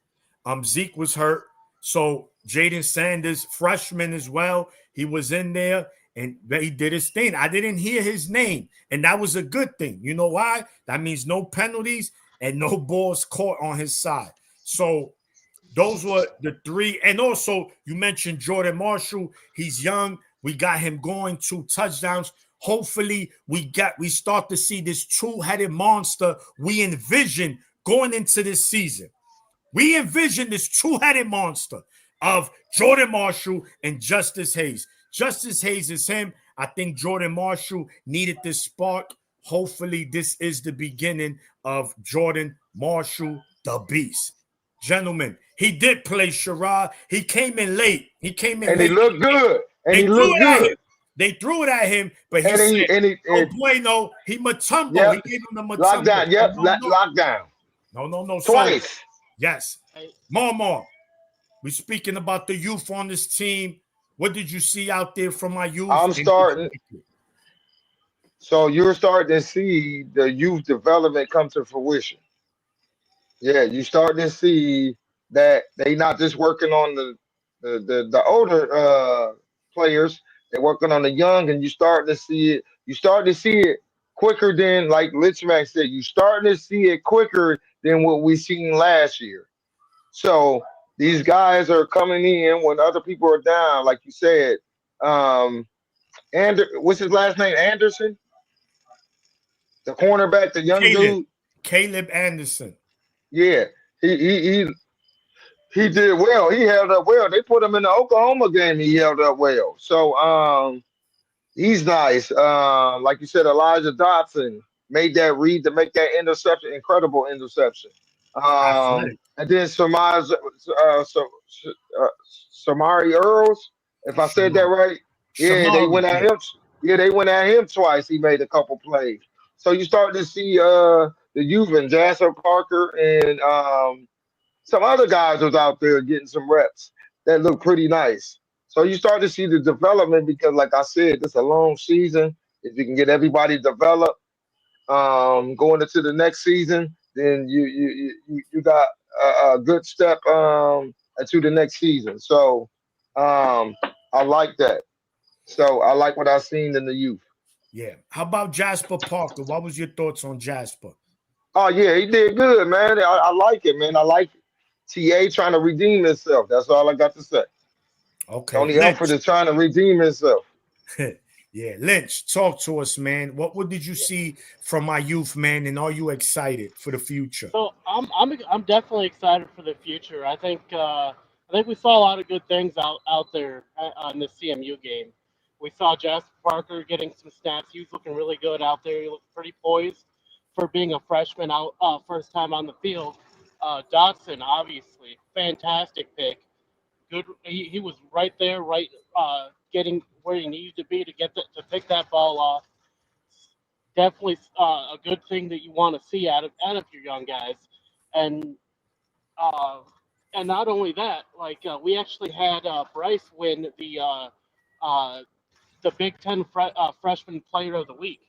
B: Zeke was hurt, so Jaden Sanders, freshman as well. He was in there and he did his thing. I didn't hear his name, and that was a good thing. You know why? That means no penalties and no balls caught on his side. So those were the three. And also, you mentioned Jordan Marshall. He's young. We got him going 2 touchdowns. Hopefully, we start to see this two-headed monster we envision going into this season. We envision this two-headed monster of Jordan Marshall and Justice Hayes. Justice Hayes is him. I think Jordan Marshall needed this spark. Hopefully, this is the beginning of Jordan Marshall, the beast. Gentlemen, he did play Sherrod. He came in late. He came in
D: And
B: late.
D: he looked good. And
B: They
D: he
B: threw
D: looked
B: it at
D: good.
B: him. They threw it at him, but he
D: And he
B: said, "Oh bueno." He Matumbo.
D: yep,
B: He gave him the Matumbo.
D: lockdown. Yep,
B: No,
D: lockdown.
B: No.
D: Twice.
B: So, yes. Mama, we're speaking about the youth on this team. What did you see out there from my youth?
D: I'm starting. So you're starting to see the youth development come to fruition. Yeah, you starting to see that they not just working on the older players, they're working on the young, and you starting to see it. You starting to see it quicker than, like Lichmack said, you starting to see it quicker than what we seen last year. So these guys are coming in when other people are down, like you said. Um, and what's his last name? Anderson, the cornerback, the young dude.
B: Caleb Anderson.
D: Yeah, he he he he did well. He held up well. They put him in the Oklahoma game. He held up well. So he's nice. Like you said, Elijah Dotson made that read to make that interception, incredible interception.
B: Athletic.
D: And then Samari Earls, if I said that right, yeah, they went at
B: Shamari.
D: him. Yeah, they went at him twice. He made a couple plays. So you start to see the youth and Jasper Parker and some other guys was out there getting some reps that look pretty nice. So you start to see the development because, like I said, it's a long season. If you can get everybody developed, going into the next season, then you got a good step into the next season. So I like that. So I like what I've seen in the youth.
B: Yeah. How about Jasper Parker? What was your thoughts on Jasper?
D: Oh yeah, he did good, man. I like it, man. I like it. TA trying to redeem himself. That's all I got to say.
B: Okay.
D: Tony
B: Lynch.
D: Alford is trying to redeem himself.
B: Yeah, Lynch, talk to us, man. What did you see from my youth, man? And are you excited for the future?
C: So I'm definitely excited for the future. I think we saw a lot of good things out there in the CMU game. We saw Jasper Parker getting some snaps. He was looking really good out there. He looked pretty poised for being a freshman out first time on the field. Dotson, obviously, fantastic pick. Good. He was right there, right, getting where he needed to be to to pick that ball off. Definitely a good thing that you want to see out of your young guys, and uh, and not only that, like we actually had Bryce win uh, the Big Ten Freshman Player of the Week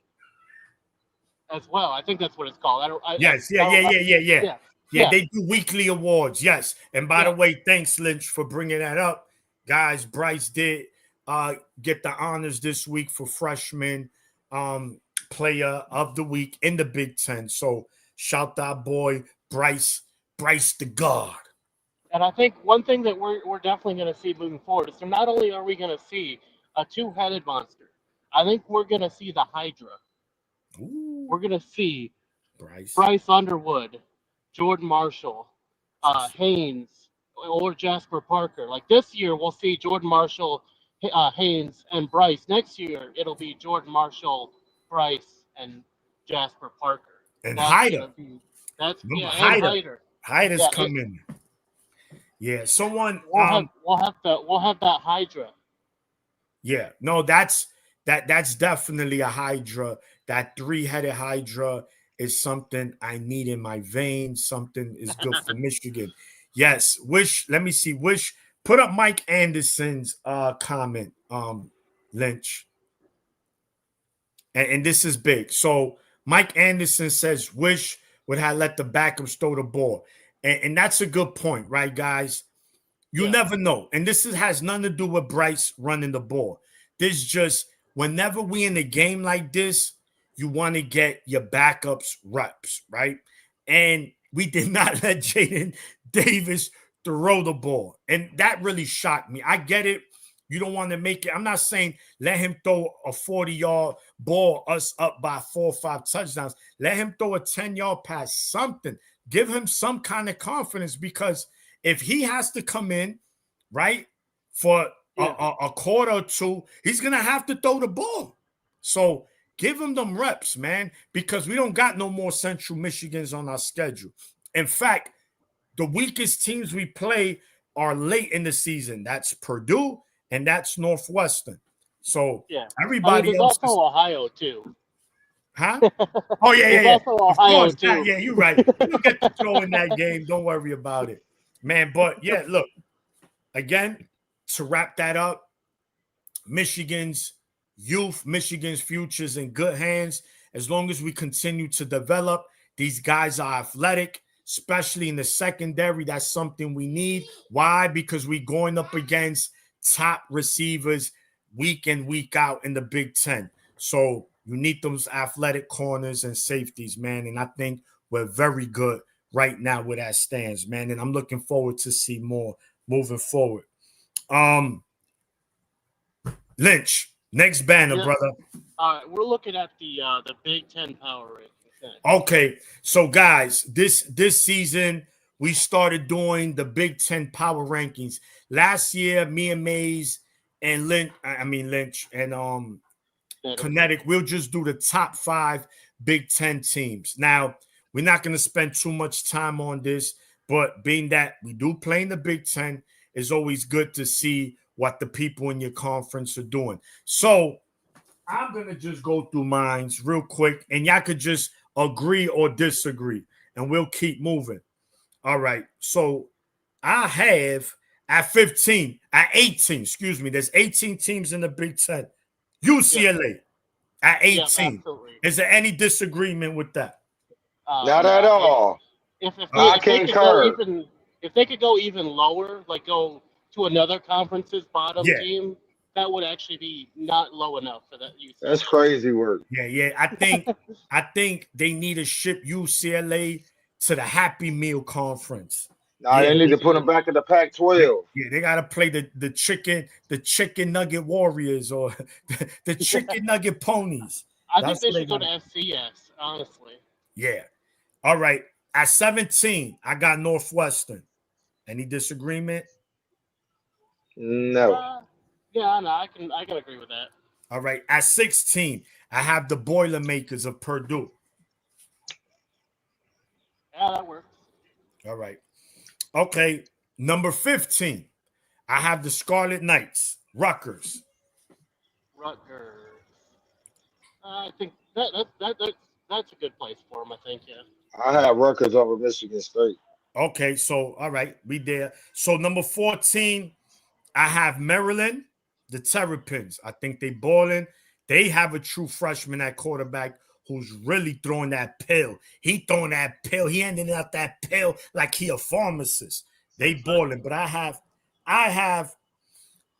C: as well. I think that's what it's called.
B: Yes,
C: I don't know.
B: yeah.
C: Yeah,
B: Yeah,
C: yeah,
B: they do weekly awards. Yes. And by the
C: yeah.
B: way, thanks, Lynch, for bringing that up. Guys, Bryce did get the honors this week for freshman player of the week in the Big Ten. So shout out boy Bryce the God.
C: And I think one thing that we're definitely going to see moving forward is, so not only are we going to see a two-headed monster, I think we're going to see the Hydra.
B: Ooh,
C: We're going to see
B: Bryce.
C: Bryce Underwood, Jordan Marshall, Haynes, or Jasper Parker. Like this year, we'll see Jordan Marshall, Haynes, and Bryce. Next year, it'll be Jordan Marshall, Bryce, and Jasper Parker.
B: And
C: That's
B: Hyder.
C: gonna be
B: Remember
C: and
B: Hyder.
C: Hyder.
B: Hyder's
C: Yeah,
B: coming. Yeah, someone
C: we'll have that Hydra.
B: yeah, no, that's definitely a Hydra. That three-headed Hydra is something I need in my veins. Something is good for Michigan. Yes, let me see. Put up Mike Anderson's comment, Lynch. And this is big. So Mike Anderson says wish would have let the backups throw the ball. And that's a good point, right, guys? You never know. And has nothing to do with Bryce running the ball. This just, whenever we in a game like this, you want to get your backups reps, right? And we did not let Jaden Davis throw the ball. And that really shocked me. I get it. You don't want to make it. I'm not saying let him throw a 40-yard ball, us up by 4 or 5 touchdowns. Let him throw a 10-yard pass, something. Give him some kind of confidence, because if he has to come in, right, for a quarter or two, he's going to have to throw the ball. So give him them reps, man, because we don't got no more Central Michigans on our schedule. In fact, the weakest teams we play are late in the season. That's Purdue and that's Northwestern. So everybody
C: there's
B: else
C: also Ohio too.
B: Huh? Oh, yeah.
C: Also Ohio too.
B: Yeah, you're right. You'll get to throw in that game. Don't worry about it, man. But yeah, look, again, to wrap that up, Michigan's youth, Michigan's future is in good hands. As long as we continue to develop, these guys are athletic, especially in the secondary. That's something we need. Why? Because we're going up against top receivers week in, week out in the Big Ten. So you need those athletic corners and safeties, man. And I think we're very good right now where that stands, man. And I'm looking forward to see more moving forward. Lynch, next banner, brother.
C: All right, we're looking at the Big Ten power rankings.
B: Okay, so guys, this season we started doing the Big Ten power rankings. Last year, me and Maize and Lynch and Kinetic, we'll just do the top 5 Big Ten teams. Now, we're not going to spend too much time on this, but being that we do play in the Big Ten, it's always good to see what the people in your conference are doing. So I'm going to just go through mine real quick, and y'all could just agree or disagree, and we'll keep moving. All right. So I have at 18, there's 18 teams in the Big Ten. UCLA at 18. Is there any disagreement with that?
D: Not at all.
C: If they could go even lower, like go to another conference's bottom team, that would actually be not low enough for that UCLA.
D: That's crazy work.
B: Yeah. I think they need to ship UCLA to the Happy Meal Conference.
D: Nah, they need to put them back in the Pac-12.
B: Yeah, they gotta play the chicken nugget warriors or the chicken nugget ponies.
C: I think they should go to FCS, honestly.
B: Yeah. All right. At 17, I got Northwestern. Any disagreement?
D: No.
C: I can agree with that.
B: All right. At 16, I have the Boilermakers of Purdue.
C: Yeah, that works.
B: All right. Okay. Number 15, I have the Scarlet Knights, Rutgers.
C: I think that's a good place for them, I think, yeah.
D: I have Rutgers over Michigan State.
B: Okay, so all right, we there. So number 14, I have Maryland, the Terrapins. I think they balling. They have a true freshman at quarterback who's really throwing that pill. He throwing that pill. He handing out that pill like he a pharmacist. They balling, but I have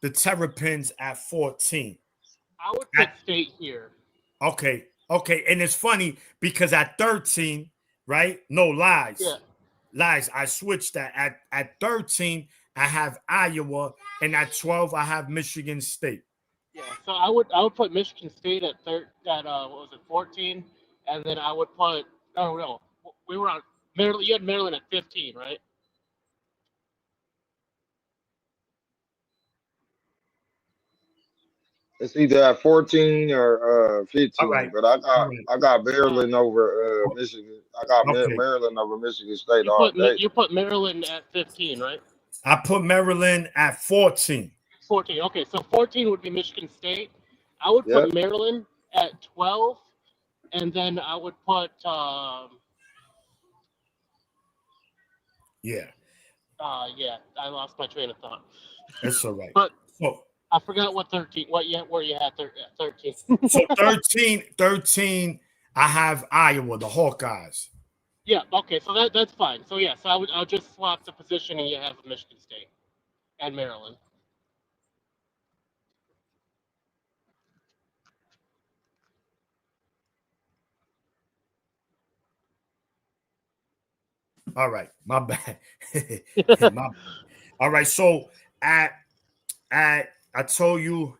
B: the Terrapins at 14.
C: I would put State here.
B: Okay, and it's funny because at 13, right? No lies.
C: Yeah.
B: Lies. I switched that. At 13, I have Iowa, and at 12, I have Michigan State.
C: Yeah, so I would put Michigan State at 14, and then I would put we were on Maryland. You had Maryland at 15, right?
D: It's either at 14 or 15,
B: right.
D: but I got Maryland over Michigan. I got Maryland over Michigan State all day.
C: You put Maryland at 15, right?
B: I put Maryland at 14.
C: 14. Okay, so 14 would be Michigan State. I would put Maryland at 12, and then I would put I lost my train of thought.
B: That's all right.
C: But I forgot what 13. Where you had 13?
B: So 13. I have Iowa, the Hawkeyes.
C: Yeah. Okay. So that's fine. So I'll just swap the position, and you have Michigan State. and Maryland.
B: All right, my bad. my, all right, so at I told you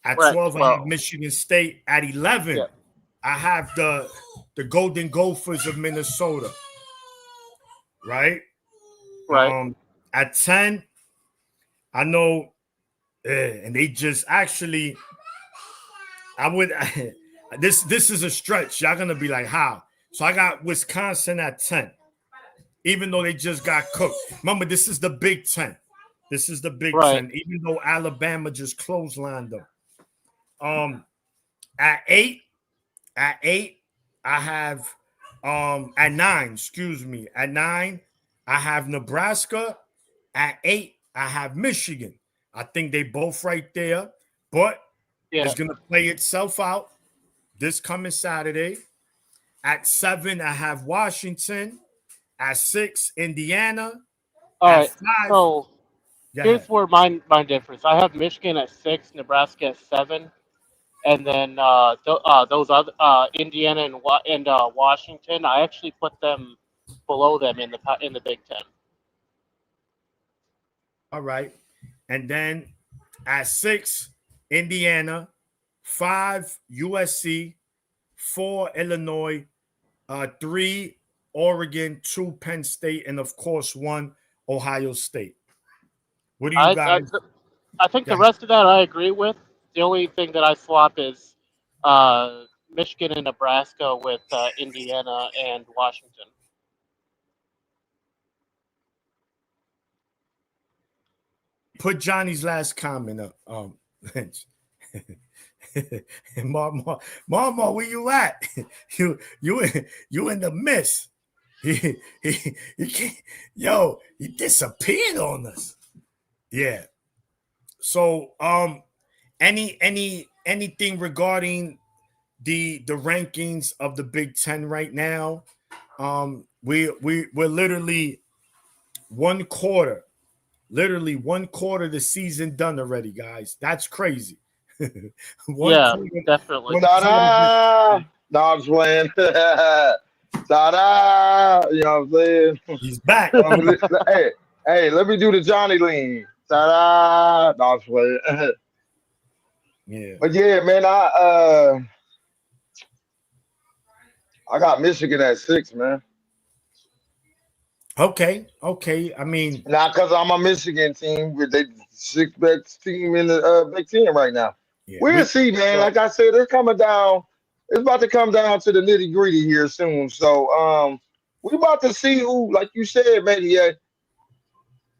B: at
C: We're at
B: 12 I have
C: 12.
B: Michigan State. At
C: Yeah,
B: 11, I have the Golden Gophers of Minnesota, right?
C: right.
B: At 10, I know, and they just actually, I would, this is a stretch. Y'all gonna be like, how? So I got Wisconsin at 10, even though they just got cooked. Remember, this is the Big Ten. This is the Big
C: Right.
B: Ten, even though Alabama just clotheslined them. At eight, I have at 9, excuse me. At 9, I have Nebraska. At 8, I have Michigan. I think they both right there, but
C: Yeah.
B: it's gonna play itself out this coming Saturday. At 7, I have Washington. At 6, Indiana.
C: All
B: At
C: right.
B: 5,
C: So
B: go
C: here's
B: ahead.
C: where my difference. I have Michigan at 6, Nebraska at 7, and then those other Indiana and Washington. I actually put them below them in the Big Ten.
B: All right. And then at 6, Indiana. 5, USC. 4, Illinois. 3, Oregon. 2, Penn State. And of course, 1, Ohio State. What do you
C: I I,
B: guys?
C: I think
B: Go
C: the
B: ahead.
C: rest of that I agree with. The only thing that I swap is Michigan and Nebraska with Indiana and Washington.
B: Put Johnny's last comment up. Lynch. Mama, where you at? You in the mist. He can't, yo, he disappeared on us. Yeah. So anything regarding the rankings of the Big Ten right now? We're literally one quarter of the season done already, guys. That's crazy. one
C: Yeah,
B: quarter,
C: definitely.
B: one quarter.
D: Ta-da! No, I'm just playing. Ta-da! You know what I'm saying?
B: He's back.
D: Hey, hey, let me do the Johnny lean. Ta-da! No, I'm just playing.
B: Yeah.
D: But yeah, man, I got Michigan at 6, man.
B: Okay. Okay. I mean,
D: Not because I'm a Michigan team, but they sixth best team in the Big Ten right now.
B: yeah.
D: We'll see, man. Like I said, it's coming down. It's about to come down to the nitty gritty here soon. So, we about to see who, like you said, man. Yeah,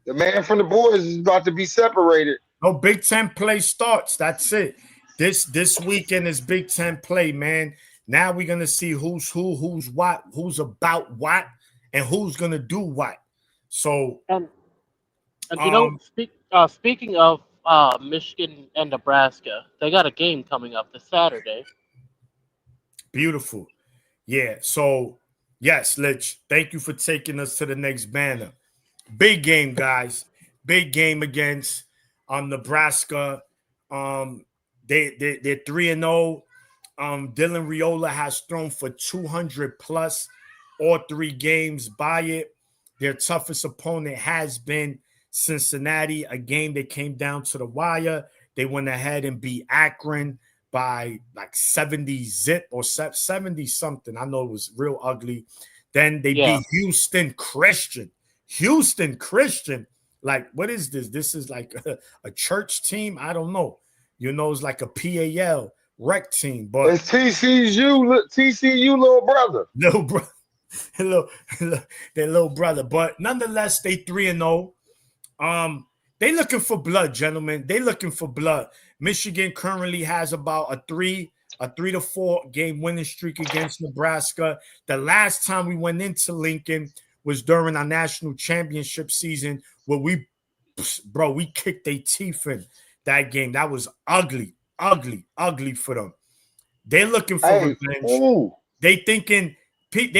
D: the man from the boys is about to be separated.
B: No, Big Ten play starts. That's it. This weekend is Big Ten play, man. Now we're gonna see who's who, who's what, who's about what, and who's gonna do what. So,
C: And
B: um,
C: speaking of Michigan and Nebraska, they got a game coming up this Saturday.
B: beautiful. Yeah. So, yes, Lich, thank you for taking us to the next banner. Big game, guys. Big game against Nebraska. They're 3-0. Dylan Riola has thrown for 200 plus all 3 games by it. Their toughest opponent has been Cincinnati, a game that came down to the wire. They went ahead and beat Akron by like 70 zip or 70 something. I know it was real ugly. Then they beat Houston Christian. Like, what is this? This is like a church team? I don't know. You know, it's like a PAL rec team, but
D: It's TCU little brother.
B: little brother, their little brother. But nonetheless, they 3-0. They looking for blood, gentlemen. They looking for blood. Michigan currently has about a 3 to 4 game winning streak against Nebraska. The last time we went into Lincoln was during our national championship season where we kicked their teeth in that game. That was ugly for them. They're looking for revenge.
D: Ooh.
B: They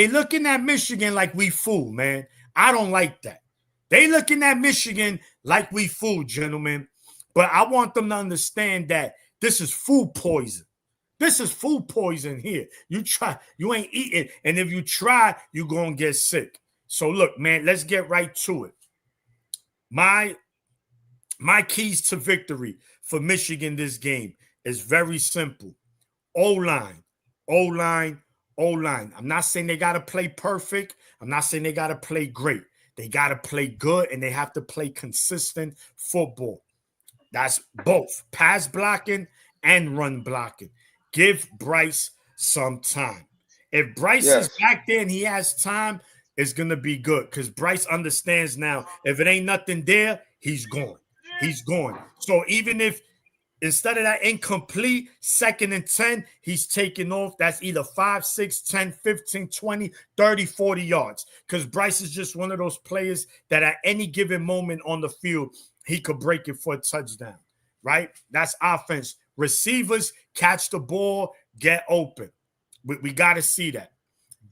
B: looking at Michigan like we fool, man. I don't like that. They looking at Michigan like we food, gentlemen. But I want them to understand that this is food poison. This is food poison here. You try, you ain't eating. And if you try, you're going to get sick. So look, man, let's get right to it. My keys to victory for Michigan this game is very simple. O-line, O-line, O-line. I'm not saying they got to play perfect. I'm not saying they got to play great. They got to play good, and they have to play consistent football. That's both pass blocking and run blocking. Give Bryce some time. If Bryce is back there and he has time, it's going to be good because Bryce understands now if it ain't nothing there, he's going. He's going. So even if instead of that incomplete 2nd and 10, he's taking off. That's either 5, 6, 10, 15, 20, 30, 40 yards. Because Bryce is just one of those players that at any given moment on the field, he could break it for a touchdown, right? That's offense. Receivers catch the ball, get open. We got to see that.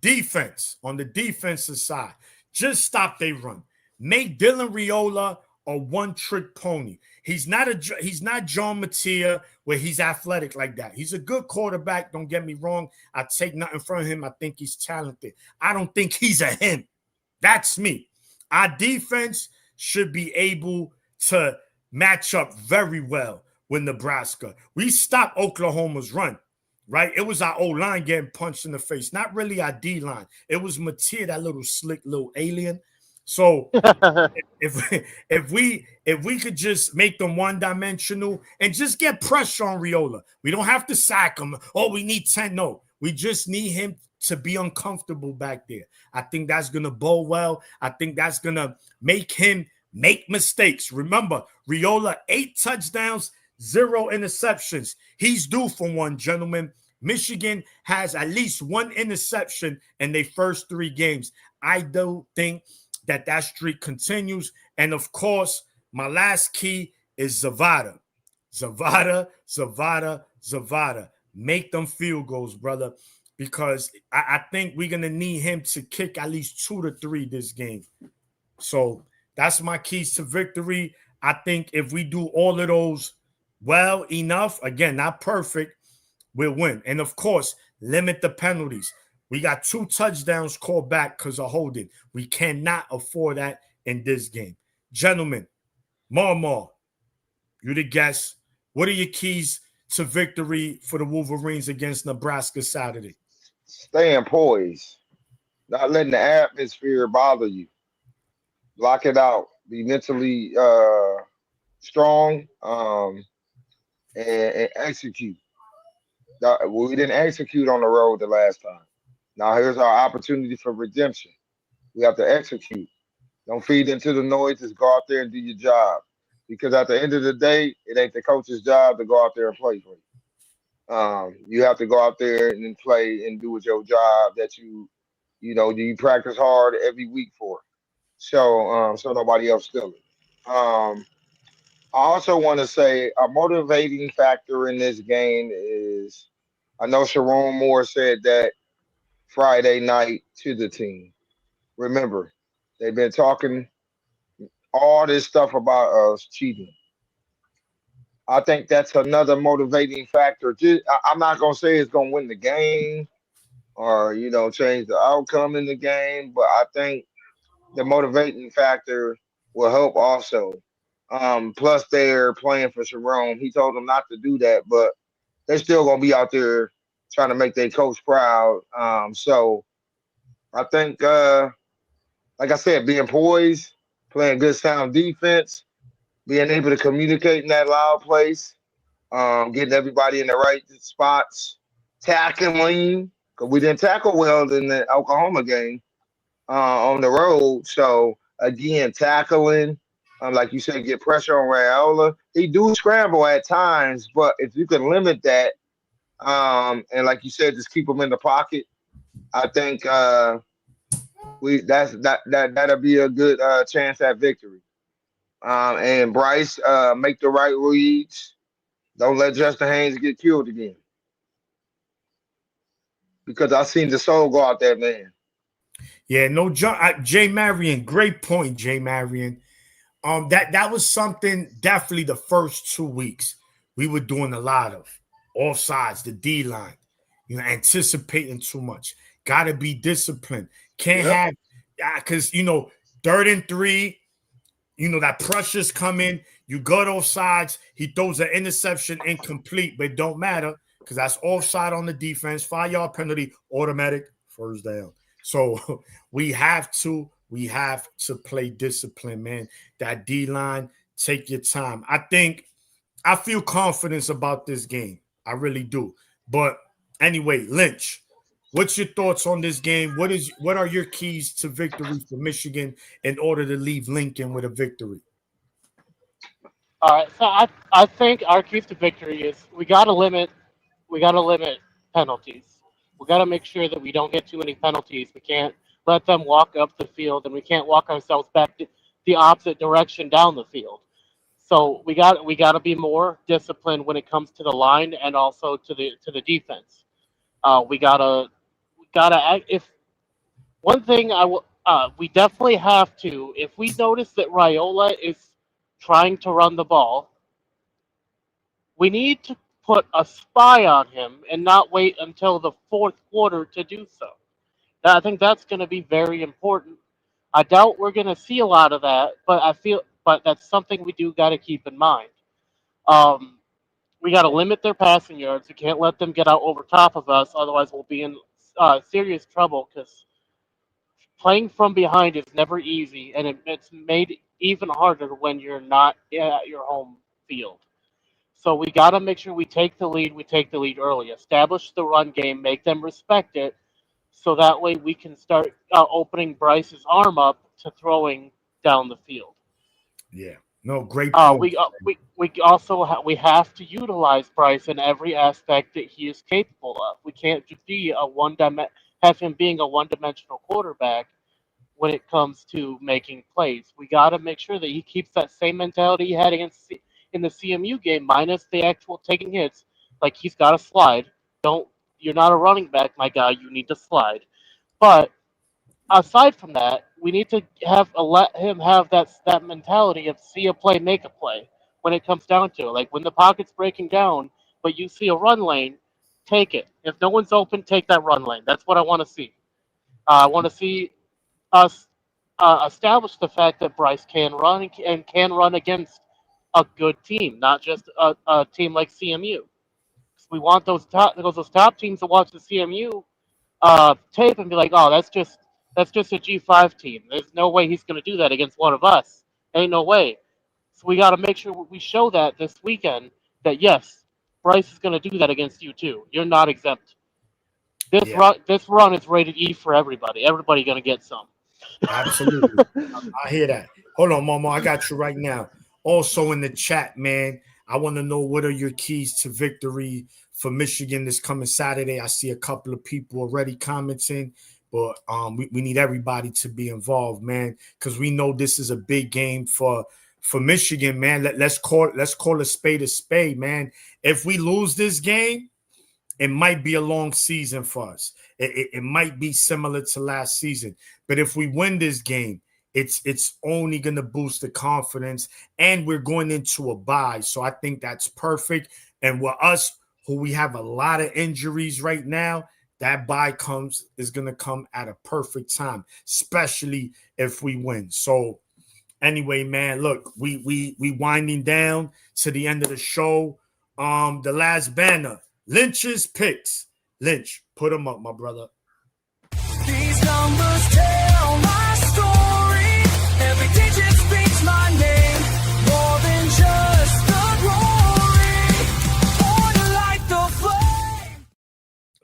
B: Defense, on the defensive side, just stop they run. Make Dylan Raiola a one-trick pony. He's not John Mattia where he's athletic like that. He's a good quarterback, don't get me wrong. I take nothing from him. I think he's talented. I don't think he's a him. That's me. Our defense should be able to match up very well with Nebraska. We stopped Oklahoma's run, right? It was our O-line getting punched in the face, not really our D-line. It was Mattia, that little slick little alien. So if we could just make them one-dimensional and just get pressure on Raiola, we don't have to sack him. Oh, we need 10. No, we just need him to be uncomfortable back there. I think that's gonna bode well. I think that's gonna make him make mistakes. Remember, Raiola 8 touchdowns, 0 interceptions. He's due for one, gentlemen. Michigan has at least 1 interception in their first 3 games. I don't think that streak continues. And of course, my last key is Zavada. Zavada. Make them field goals, brother, because I think we're going to need him to kick at least 2 to 3 this game. So that's my keys to victory. I think if we do all of those well enough, again, not perfect, we'll win. And of course, limit the penalties. We got 2 touchdowns called back because of holding. We cannot afford that in this game. Gentlemen, Marmar, you the guest. What are your keys to victory for the Wolverines against Nebraska Saturday?
D: Staying poised, not letting the atmosphere bother you. Block it out. Be mentally strong and execute. We didn't execute on the road the last time. Now here's our opportunity for redemption. We have to execute. Don't feed into the noise. Just go out there and do your job. Because at the end of the day, it ain't the coach's job to go out there and play for you. You have to go out there and play and do your job that you practice hard every week for. So nobody else steal it. I also want to say a motivating factor in this game is I know Sharon Moore said that Friday night to the team. Remember, they've been talking all this stuff about us cheating. I think that's another motivating factor. I'm not gonna say it's gonna win the game or change the outcome in the game, but I think the motivating factor will help also. Plus, they're playing for Sharon. He told them not to do that, but they're still gonna be out there trying to make their coach proud. So I think, like I said, being poised, playing good sound defense, being able to communicate in that loud place, getting everybody in the right spots, tackling, because we didn't tackle well in the Oklahoma game on the road. So again, tackling, like you said, get pressure on Raiola. He do scramble at times, but if you can limit that, and like you said, just keep him in the pocket, I think that'll be a good chance at victory. And Bryce, make the right reads. Don't let Justin Haynes get killed again. Because I seen the soul go out there, man.
B: Yeah, no, Jay Marion, great point, Jay Marion. That was something definitely the first 2 weeks we were doing a lot of offsides, the D line, anticipating too much. Got to be disciplined. Can't
D: Yep.
B: have because 3rd and 3. That pressure's coming. You go to offsides. He throws an interception incomplete, but it don't matter because that's offside on the defense. 5-yard penalty, automatic first down. So we have to play discipline, man. That D line, take your time. I feel confidence about this game. I really do. But anyway, Lynch, what's your thoughts on this game? What are your keys to victory for Michigan in order to leave Lincoln with a victory?
C: All right, so I think our keys to victory is we gotta limit penalties. We gotta make sure that we don't get too many penalties. We can't let them walk up the field, and we can't walk ourselves back the opposite direction down the field. So we gotta be more disciplined when it comes to the line and also to the defense. We gotta act, if one thing we definitely have to, if we notice that Raiola is trying to run the ball, we need to put a spy on him and not wait until the fourth quarter to do so. I think that's going to be very important. I doubt we're going to see a lot of that, but that's something we do got to keep in mind. Um, we got to limit their passing yards. We can't let them get out over top of us, otherwise we'll be in serious trouble because playing from behind is never easy, and it's made even harder when you're not at your home field. So we got to make sure we take the lead. We take the lead early. Establish the run game. Make them respect it. So that way we can start opening Bryce's arm up to throwing down the field.
B: Yeah. No, great point.
C: We also we have to utilize Bryce in every aspect that he is capable of. We can't just be have him being a one-dimensional quarterback when it comes to making plays. We got to make sure that he keeps that same mentality he had in the CMU game, minus the actual taking hits. Like he's got to slide. Don't You're not a running back, my guy. You need to slide. But aside from that, we need to let him have that mentality of see a play, make a play. When it comes down to it, like when the pocket's breaking down, but you see a run lane, take it. If no one's open, take that run lane. That's what I want to see. I want to see us establish the fact that Bryce can run and can run against a good team, not just a team like CMU. We want those top teams to watch the CMU tape and be like, oh, that's just a G5 team. There's no way he's going to do that against one of us. Ain't no way. So we got to make sure we show that this weekend that yes, Bryce is going to do that against you too. You're not exempt. This
B: Yeah,
C: run is rated E for everybody. Everybody going to get some.
B: absolutely. I hear that. Hold on, Momo. I got you right now. Also in the chat, man, I want to know what are your keys to victory for Michigan this coming Saturday. I see a couple of people already commenting, but we need everybody to be involved, man, because we know this is a big game for Michigan, man. Let's call a spade, man. If we lose this game, it might be a long season for us. It might be similar to last season. But if we win this game, it's only going to boost the confidence. And we're going into a bye. So I think that's perfect. And with us, who we have a lot of injuries right now, that bye is going to come at a perfect time, especially if we win. So anyway, man, look, we winding down to the end of the show. The last banner. Lynch's picks. Lynch, put them up, my brother.
E: These numbers tell my story. Every digit speaks my name. More than just the glory. Born to light the flame.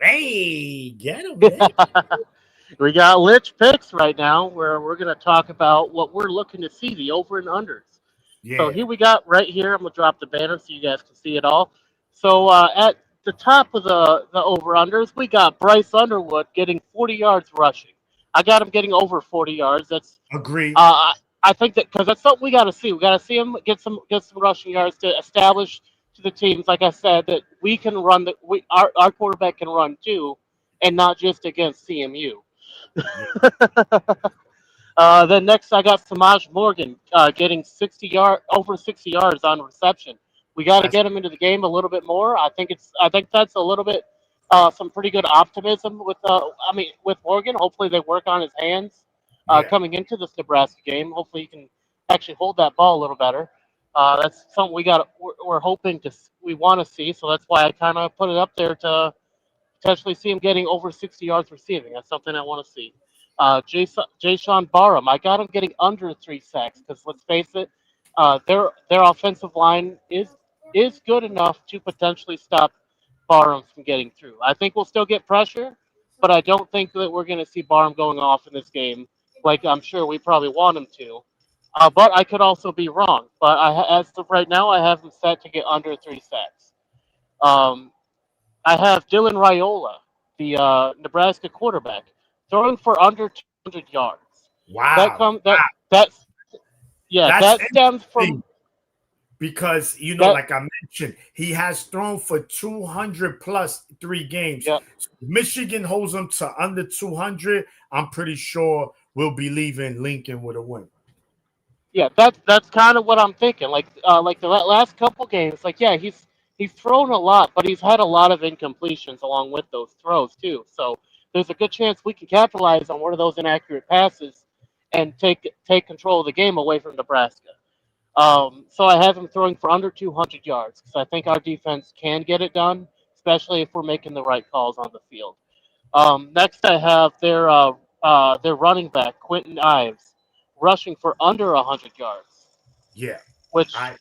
B: Hey, get him, man.
C: We got Lich picks right now where we're going to talk about what we're looking to see, the over and unders.
B: Yeah.
C: So here we got right here. I'm going to drop the banner so you guys can see it all. So at the top of the over-unders, we got Bryce Underwood getting 40 yards rushing. I got him getting over 40 yards. That's
B: Agree.
C: I think that because that's something we got to see. We got to see him get some rushing yards to establish to the teams, like I said, that we can run our quarterback can run too, and not just against CMU. Then next, I got Samaj Morgan getting over 60 yards on reception. We got to
B: That's
C: get him into the game a little bit more. I think that's a little bit some pretty good optimism with with Morgan. Hopefully they work on his hands
B: yeah,
C: coming into this Nebraska game. Hopefully he can actually hold that ball a little better. That's something we're hoping we want to see. So that's why I kind of put it up there to potentially see him getting over 60 yards receiving. That's something I want to see. Jason Barham, I got him getting under 3 sacks because let's face it, their offensive line is good enough to potentially stop Barham from getting through. I think we'll still get pressure, but I don't think that we're going to see Barham going off in this game like I'm sure we probably want him to. But I could also be wrong. But as of right now, I have him set to get under 3 sacks. Um, I have Dylan Raiola, the Nebraska quarterback, throwing for under 200 yards. That
B: wow,
C: come that that's yeah,
B: that's
C: that stems from
B: interesting because
C: that.
B: like I mentioned, he has thrown for 200 plus 3 games.
C: Yeah,
B: So Michigan holds him to under 200. I'm pretty sure we'll be leaving Lincoln with a win.
C: yeah, that's kind of what I'm thinking. Like the last couple games, like yeah, he's thrown a lot, but he's had a lot of incompletions along with those throws too. So there's a good chance we can capitalize on one of those inaccurate passes and take control of the game away from Nebraska. So I have him throwing for under 200 yards because I think our defense can get it done, especially if we're making the right calls on the field. Next, I have their running back Quentin Ives rushing for under 100 yards,
B: Yeah,
C: which
B: I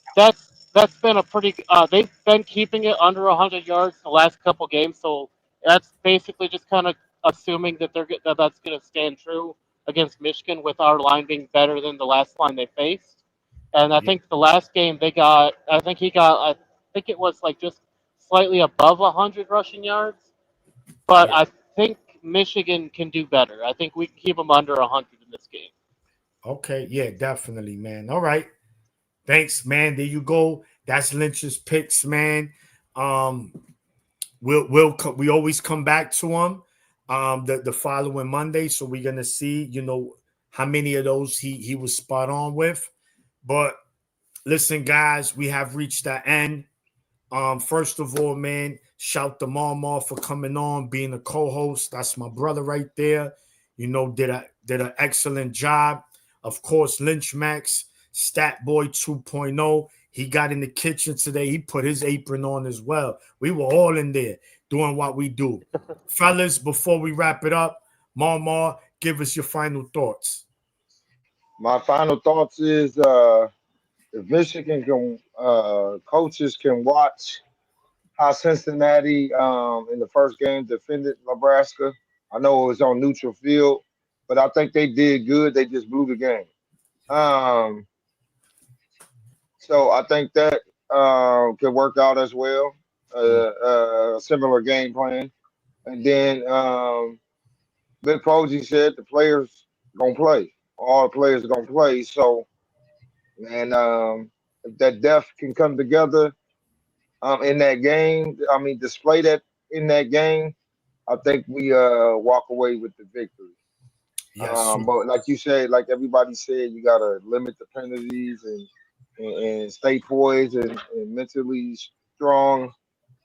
C: that's been a pretty. They've been keeping it under 100 yards the last couple games, so that's basically just kind of assuming that that's going to stand true against Michigan with our line being better than the last line they faced. And I
B: yeah,
C: think the last game they got, I think it was like just slightly above 100 rushing yards. But
B: yeah.
C: I think Michigan can do better. I think we can keep them under 100 in this game.
B: Okay, yeah, definitely, man. All right. Thanks, man. There you go. That's Lynch's picks, man. Um, we always come back to him the following Monday. So we're gonna see, how many of those he was spot on with. But listen, guys, we have reached the end. First of all, man, shout to Mama for coming on, being a co-host. That's my brother right there. Did an excellent job. Of course, Lynch Max, Stat Boy 2.0. He got in the kitchen today. He put his apron on as well. We were all in there doing what we do. Fellas, before we wrap it up, Mama, give us your final thoughts.
D: My final thoughts is if Michigan can coaches can watch how Cincinnati in the first game defended Nebraska. I know it was on neutral field, but I think they did good. They just blew the game. Um, so I think that could work out as well. A similar game plan, and then Vic Posey said the players gonna play. All the players are gonna play. So man, if that depth can come together in that game, I mean display that in that game, I think we walk away with the victory.
B: Yes, sir.
D: But like you said, like everybody said, you gotta limit the penalties and stay poised and mentally strong,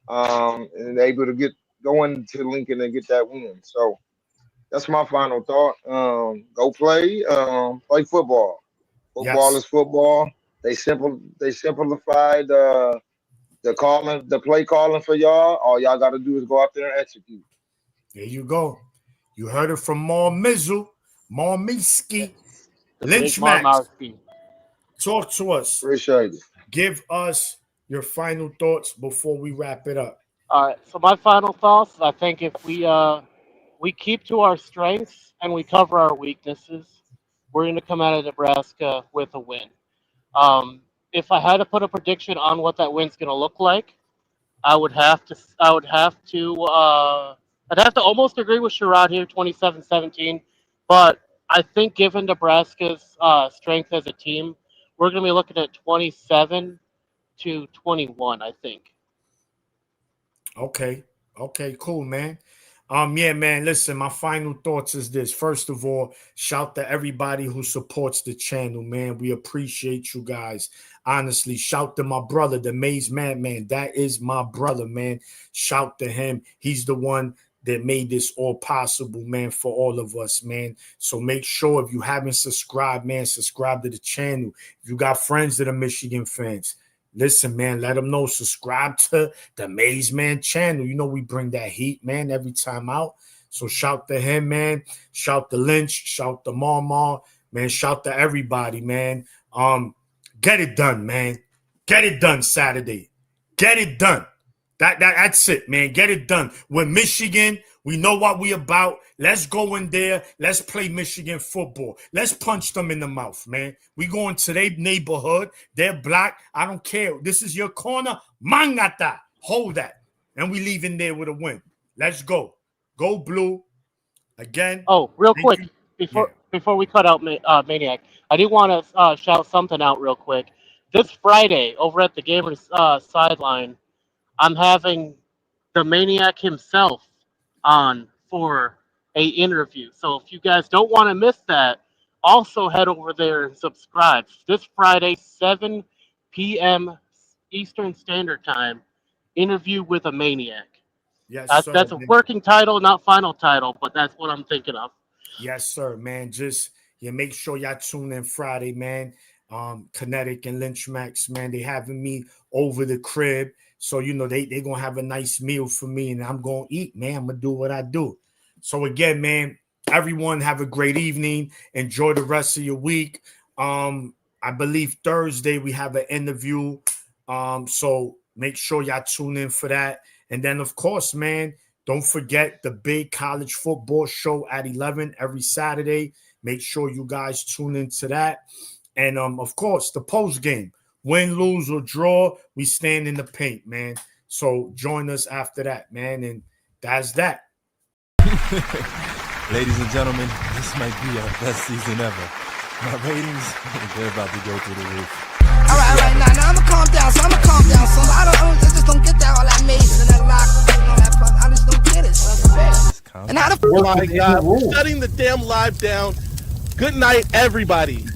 D: and able to get going to Lincoln and get that win. So that's my final thought. Go play football. Football
B: Yes.
D: is football. They simplified the play calling for y'all. All y'all got to do is go out there and execute.
B: There you go. You heard it from Mar Mizzle, Mar Miski.
C: The big
B: Lynch Max,
C: Marmarski.
B: talk to us.
D: Appreciate it.
B: Give us your final thoughts before we wrap it up.
C: All right. So my final thoughts. I think if we keep to our strengths and we cover our weaknesses, we're going to come out of Nebraska with a win. If I had to put a prediction on what that win's going to look like, I would have to I would have to I'd have to almost agree with Sherrod here, 27-17. But I think given Nebraska's strength as a team, we're going to be looking at 27-21. I think.
B: Okay. Okay, cool, man. Yeah, man. Listen, my final thoughts is this. First of all, shout to everybody who supports the channel, man. We appreciate you guys. Honestly, shout to my brother, the Maize Madman. That is my brother, man. Shout to him. He's the one that made this all possible, man, for all of us, man. So make sure if you haven't subscribed, man, subscribe to the channel. If you got friends that are Michigan fans, listen, man, let them know. Subscribe to the Maize Man channel. You know we bring that heat, man, every time out. So shout to him, man. Shout to Lynch. Shout to Mama. Man, shout to everybody, man. Get it done, man. Get it done Saturday. Get it done. That's it, man. Get it done. We're Michigan. We know what we about. Let's go in there. Let's play Michigan football. Let's punch them in the mouth, man. We going to their neighborhood. They're black. I don't care. This is your corner. Mangata. Hold that. And we leave in there with a win. Let's go. Go blue. Again.
C: Oh, real quick, before we cut out Maniac, I do want to shout something out real quick. This Friday, over at the Gamers sideline, I'm having the Maniac himself on for a interview. So if you guys don't want to miss that, also head over there and subscribe. This Friday, 7 p.m. Eastern Standard Time, interview with a Maniac.
B: Yes,
C: That's a working title, not final title, but that's what I'm thinking of.
B: Yes, sir, man. Just make sure y'all tune in Friday, man. Kinetic and Lynch Max, man, they having me over the crib. So, you know, they going to have a nice meal for me, and I'm going to eat, man. I'm going to do what I do. So, again, man, everyone have a great evening. Enjoy the rest of your week. I believe Thursday we have an interview. So make sure y'all tune in for that. And then, of course, man, don't forget the big college football show at 11 every Saturday. Make sure you guys tune into that. And, of course, the post game. Win, lose, or draw, we stand in the paint, man. So join us after that, man. And that's that.
A: Ladies and gentlemen, this might be our best season ever. My ratings, they're about to go through the roof.
E: All right, now I'ma calm down. So I just don't get that all that Maize and that lock and all that. I just don't get it. So and how the
A: Oh my God, we're shutting the damn live down. Good night, everybody.